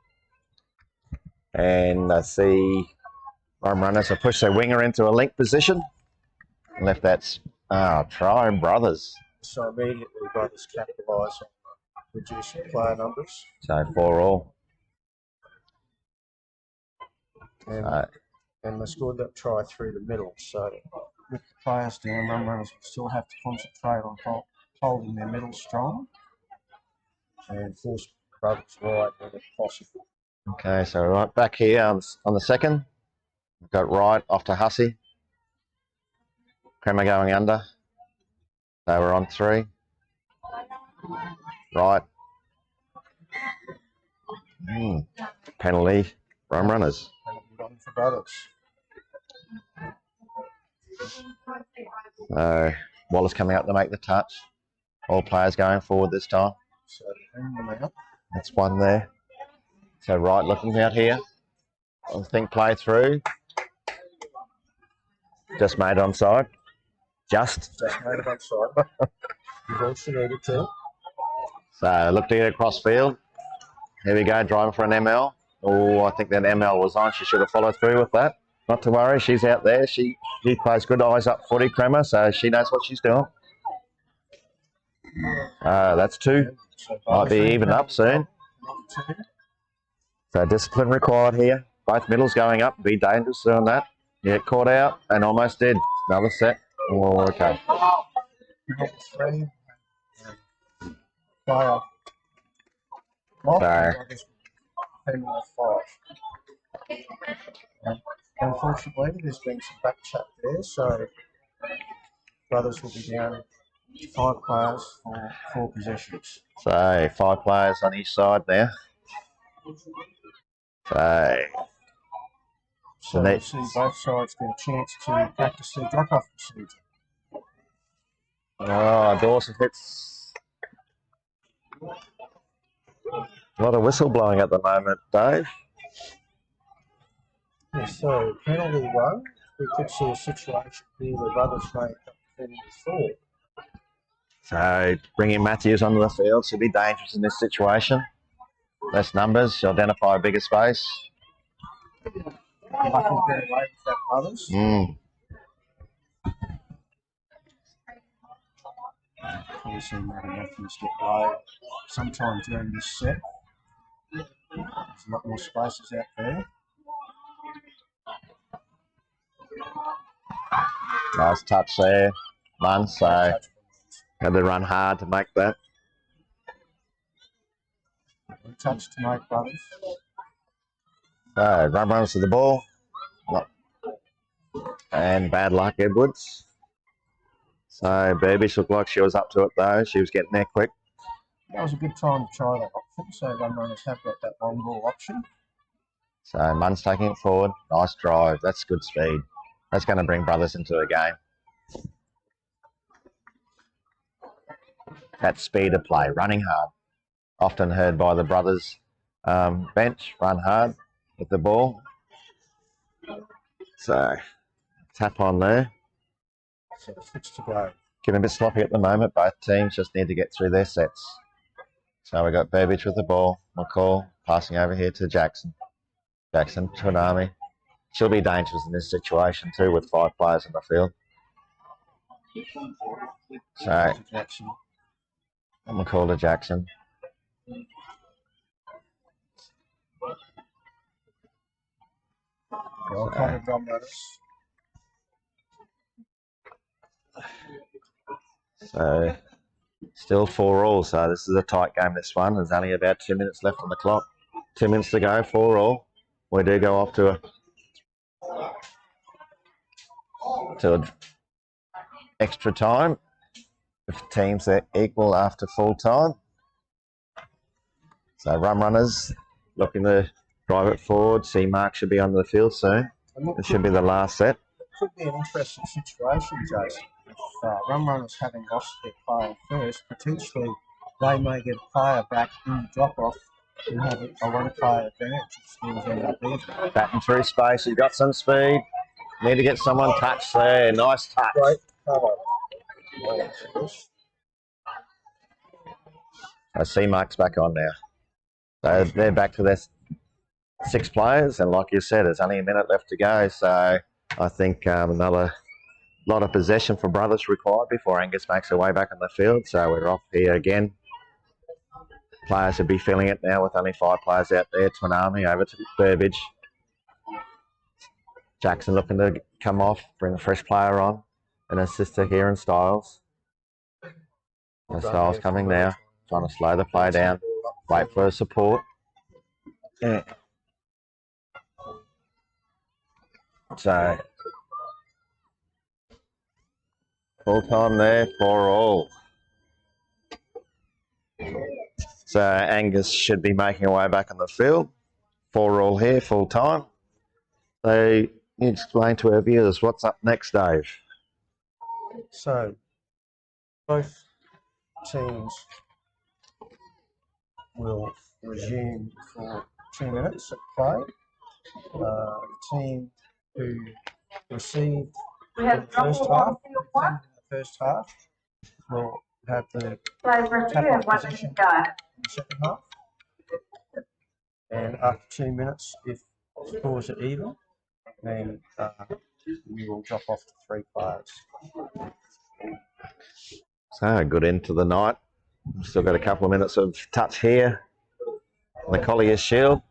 And I see run runners have pushed their winger into a link position. Left that try brothers. So immediately brothers capitalise on reducing player numbers. So 4 all. And they scored that try through the middle. So with the players down, run runners will still have to concentrate on holding their middle strong and force brothers right when it's possible. Okay, so right back here on the second. We've got Wright off to Hussey. Kremer going under. They were on 3. Right. Penalty. Run runners. Penalty for brothers. Wallace coming up to make the touch. All players going forward this time. So bring them out. That's one there. So right looking out here. I think play through. Just made onside. Just. Just made it onside. You've also needed to. So look to get across field. Here we go, driving for an ML. Oh, I think that ML was on. She should have followed through with that. Not to worry, she's out there. She plays good eyes up footy, Crema, so she knows what she's doing. That's two. So Might be even up soon. So discipline required here. Both middles going up. Be dangerous doing that. Yeah, caught out and almost did. Another set. Oh, okay. Three. Fire. So, unfortunately, there's been some back chat there, so Brothers will be down 5 players for 4 possessions. so 5 players on each side there. So we'll see both sides get a chance to practice their drop-off procedure. Oh, Dawson hits. A lot of whistle blowing at the moment, Dave. Yeah, so penalty 1, we could see a situation here where Brothers may end up defending the 4. So bringing Matthews onto the field should be dangerous in this situation. Less numbers, she'll identify a bigger space. Lucky to get away with that, Brothers. Probably seen Matty Matthews get low sometime during this set. There's a lot more spaces out there. Nice touch there, Munn. So had to run hard to make that. Touch to make Brothers. So runs to the ball. And bad luck, Edwards. So Burbish looked like she was up to it though. She was getting there quick. That was a good time to try that option. So run runners have got that long ball option. So Munn's taking it forward. Nice drive. That's good speed. That's going to bring Brothers into a game. That speed of play, running hard. Often heard by the Brothers bench, run hard with the ball. So tap on there. So 6 to go. Getting a bit sloppy at the moment. Both teams just need to get through their sets. So we got Burbage with the ball. McCall passing over here to Jackson. Jackson, Trinami. She'll be dangerous in this situation too with 5 players in the field. So McCall to Jackson. Well covered run runners. So still 4-all. So this is a tight game, this one. There's only about 2 minutes left on the clock. 2 minutes to go, 4-all. We do go off to extra time if teams are equal after full time. So run runners looking to drive it forward. See Mark should be on the field soon. It should be the last set. Could be an interesting situation, Jason. If run runners having lost their player first, potentially they may get a player back in the drop-off and have a 1-player advantage if things end up even. Batting through space, you've got some speed. Need to get someone touched there. Nice touch. Great cover. I see Mark's back on now. So they're back to their 6 players, and like you said, there's only a minute left to go. So I think another lot of possession for Brothers required before Angus makes her way back on the field. So we're off here again. Players will be feeling it now with only 5 players out there. Twanami over to Burbage. Jackson looking to come off, bring a fresh player on, and assist her here in Styles. And Styles coming now, trying to slow the play down, wait for her support. Yeah. So full time there, 4-all. So Angus should be making her way back on the field. 4-all here, full time. So you explain to our viewers what's up next, Dave. So both teams will resume for 2 minutes of play. The team who received in the first half will have the tap-off position in the second half. And after 2 minutes, if scores are even, then we will drop off to 3 players. So a good end to the night. Still got a couple of minutes of touch here. The Colliers Shield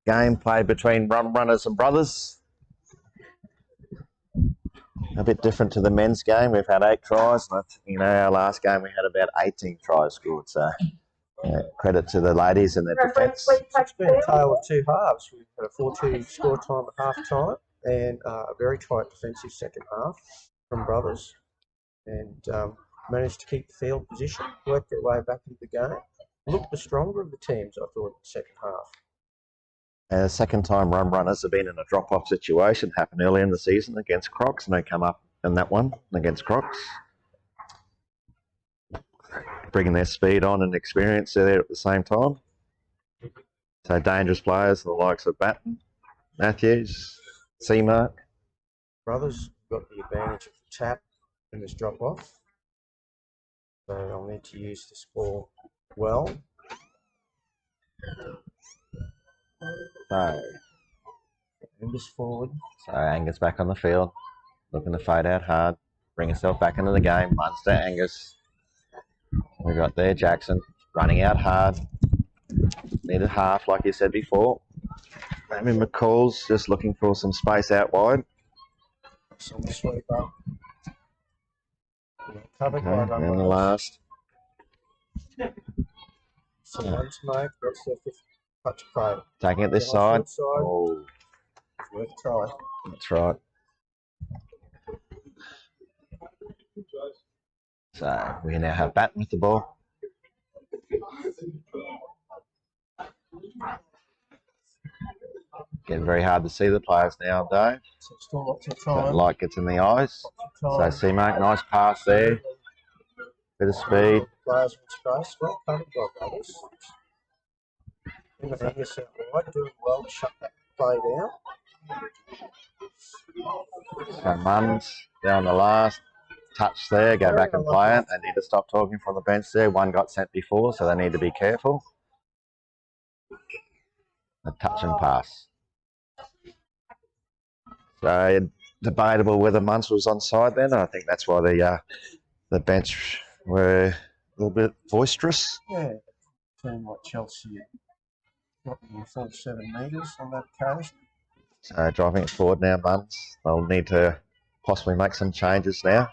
game played between Rum Runners and Brothers. A bit different to the men's game. We've had 8 tries. And our last game we had about 18 tries scored. So credit to the ladies and their defence. It's been a tale of 2 halves. We've had a 4-2 score time at half time and a very tight defensive second half from Brothers. And managed to keep the field position, worked their way back into the game. Looked the stronger of the teams, I thought, in the second half. Second time Rum Runners have been in a drop-off situation. Happened earlier in the season against Crocs, and they come up in that one against Crocs. Bringing their speed on and experience there at the same time. So dangerous players, the likes of Batten, Matthews, Seamark. Brothers got the advantage of the tap in this drop-off. So I'll need to use this ball well. So Angus forward. So Angus back on the field, looking to fade out hard, bring himself back into the game. Munster, Angus. We got there Jackson running out hard. Needed half, like you said before. Amy McCall's just looking for some space out wide. Some sweeper. Covered Okay, by and the last. Some one smoke. That's their 5th touch play. Taking it this side. Oh, it's worth a try. that's right. So we now have Batten with the ball. Getting very hard to see the players now, Dave. So still lots of time. That light gets in the eyes. So Seamark, nice pass there. Bit of speed. Players in space. Well covered by Brothers. In the fingers out wide, doing well to shut that play down. So Mums down the last touch there, go back and play it. They need to stop talking from the bench there. One got sent before, so they need to be careful. A touch and pass. So debatable whether Munce was onside then. I think that's why the bench were a little bit boisterous. Yeah, team like Chelsea got the full 7 metres on that occasion. So driving it forward now, Munce. They'll need to possibly make some changes now.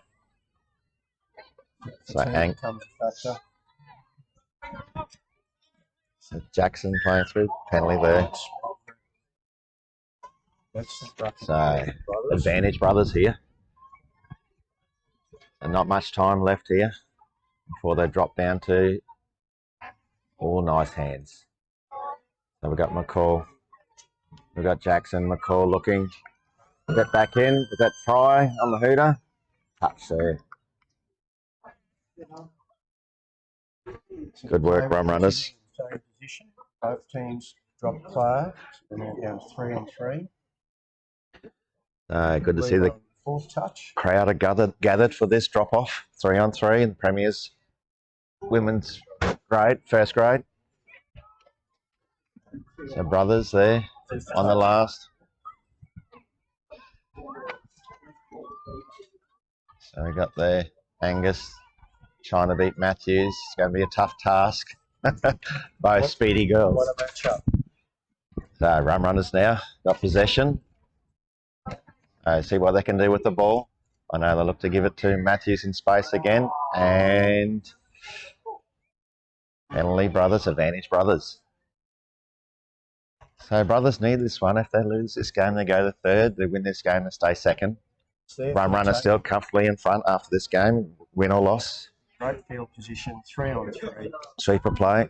So Jackson playing through, penalty there. So advantage Brothers here. And not much time left here before they drop down to all nice hands. So we've got McCall. We've got Jackson, McCall looking. Get back in. Is that try on the hooter? Touch there. Good work, Rum Runners. Same position. Both teams drop player. So now down 3 on 3. Good to see the 4th touch. Crowd are gathered for this drop-off. 3 on 3 in the Premier's women's grade, first grade. So Brothers there on the last. So we got there Angus trying to beat Matthews. It's going to be a tough task. Both speedy girls. What a matchup. So Rum Runners now got possession. See what they can do with the ball. I know they look to give it to Matthews in space again. And penalty Brothers, advantage Brothers. So Brothers need this one. If they lose this game, they go to 3rd. They win this game, they stay 2nd. Rum Runners still comfortably in front after this game, win or loss. Great field position, 3 on 3. Sweeper play.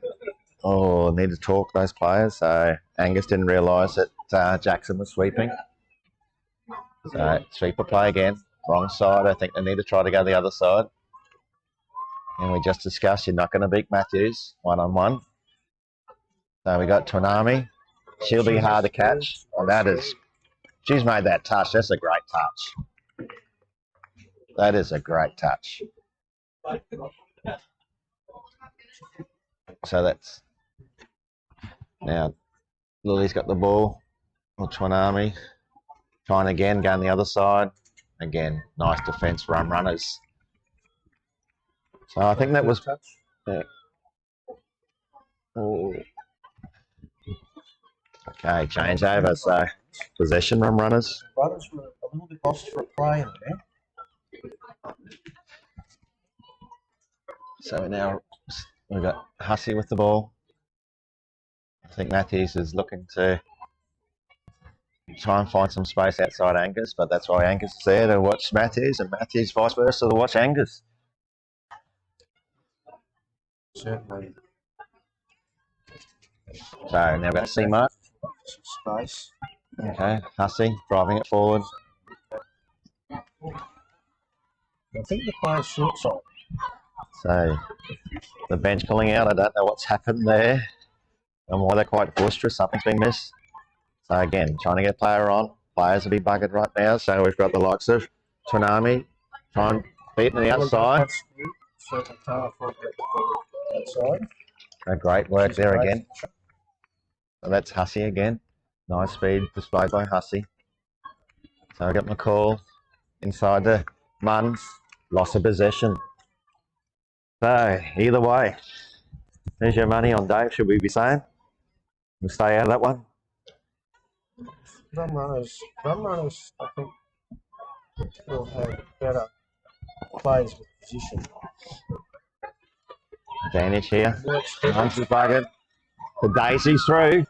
Oh, need to talk those players. So Angus didn't realise that Jackson was sweeping. So sweeper play again. Wrong side. I think they need to try to go the other side. And we just discussed you're not going to beat Matthews one-on-one. So we got Twanami. She'll be hard to catch. And that is, she's made that touch. That's a great touch. That is a great touch. So that's, now Lily's got the ball. Or Twanami. Trying again, going the other side. Again, nice defence, run runners. So I think that was... Yeah. Oh. Okay, change over. So possession, run runners. Brothers were a little bit lost for a play in there. So now we've got Hussey with the ball. I think Matthews is looking to try and find some space outside Angus, but that's why Angus is there to watch Matthews, and Matthews vice versa to watch Angus. Certainly. So now we've got Seymour. Space. Okay, Hussey driving it forward. I think the player's short side. So the bench pulling out. I don't know what's happened there and why they're quite boisterous. Something's been missed. So again, trying to get player on. Players will be buggered right now. So we've got the likes of Twanami trying to beat on the outside. Certainly can't afford to get the ball outside. A great work there again. So that's Hussey again. Nice speed displayed by Hussey. So I got McCall inside the Muns. Loss of possession. So either way, there's your money on Dave, should we be saying? We'll stay out of that one. Run runners, I think, will have better players with position. Advantage here. Muns is buggered. The Daisy's through.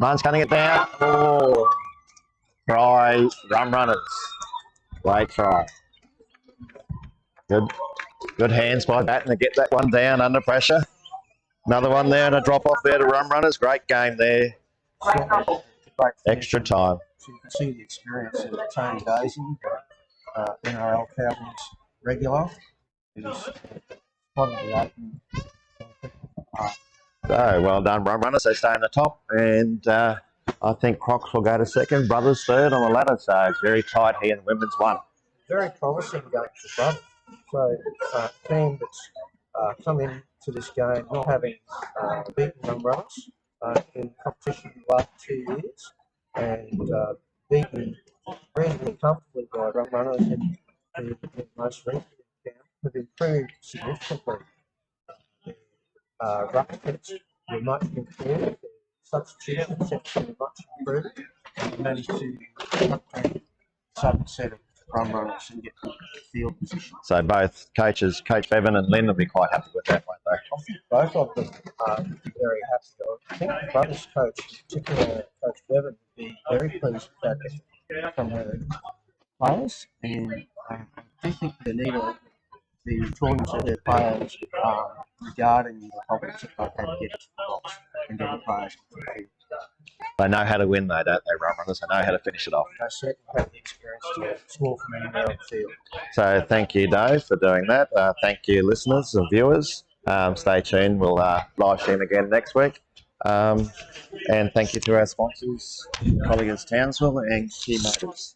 Muns cutting it down. Oh, try, run runners. Great try. Good hands by Batten to get that one down under pressure. Another one there and a drop off there to run runners. Great game there. Extra time. So you can see the experience of Tony Daisy, NRL Cowboys regular. It is probably open. So well done, run runners. They stay in the top, and I think Crocs will go to second. Brothers third on the ladder. So it's very tight here in women's one. Very promising game for Brothers. So team that's come into this game not having beaten run runners in competition the last 2 years, and beaten reasonably comfortably by run runners in the most recent account, have improved significantly. Ruck kits were much improved, substitution sets were much improved, and managed to contain some set of run runners and get the field position. So both coaches, Coach Bevan and Lynn, will be quite happy with that, won't they? I think both of them are very happy. I think the Brothers coach, particularly Coach Bevan, would be very pleased with that effort from her players, and I do think the need of the importance of their players regarding the problems that they've had to get to the box and get the players to the field. They know how to win, though, don't they, run runners? They know how to finish it off. They certainly have the experience to score from anywhere on the field. So thank you, Dave, for doing that. Thank you, listeners and viewers. Stay tuned. We'll live stream again next week. And thank you to our sponsors, Colliers, Townsville and Key Motors.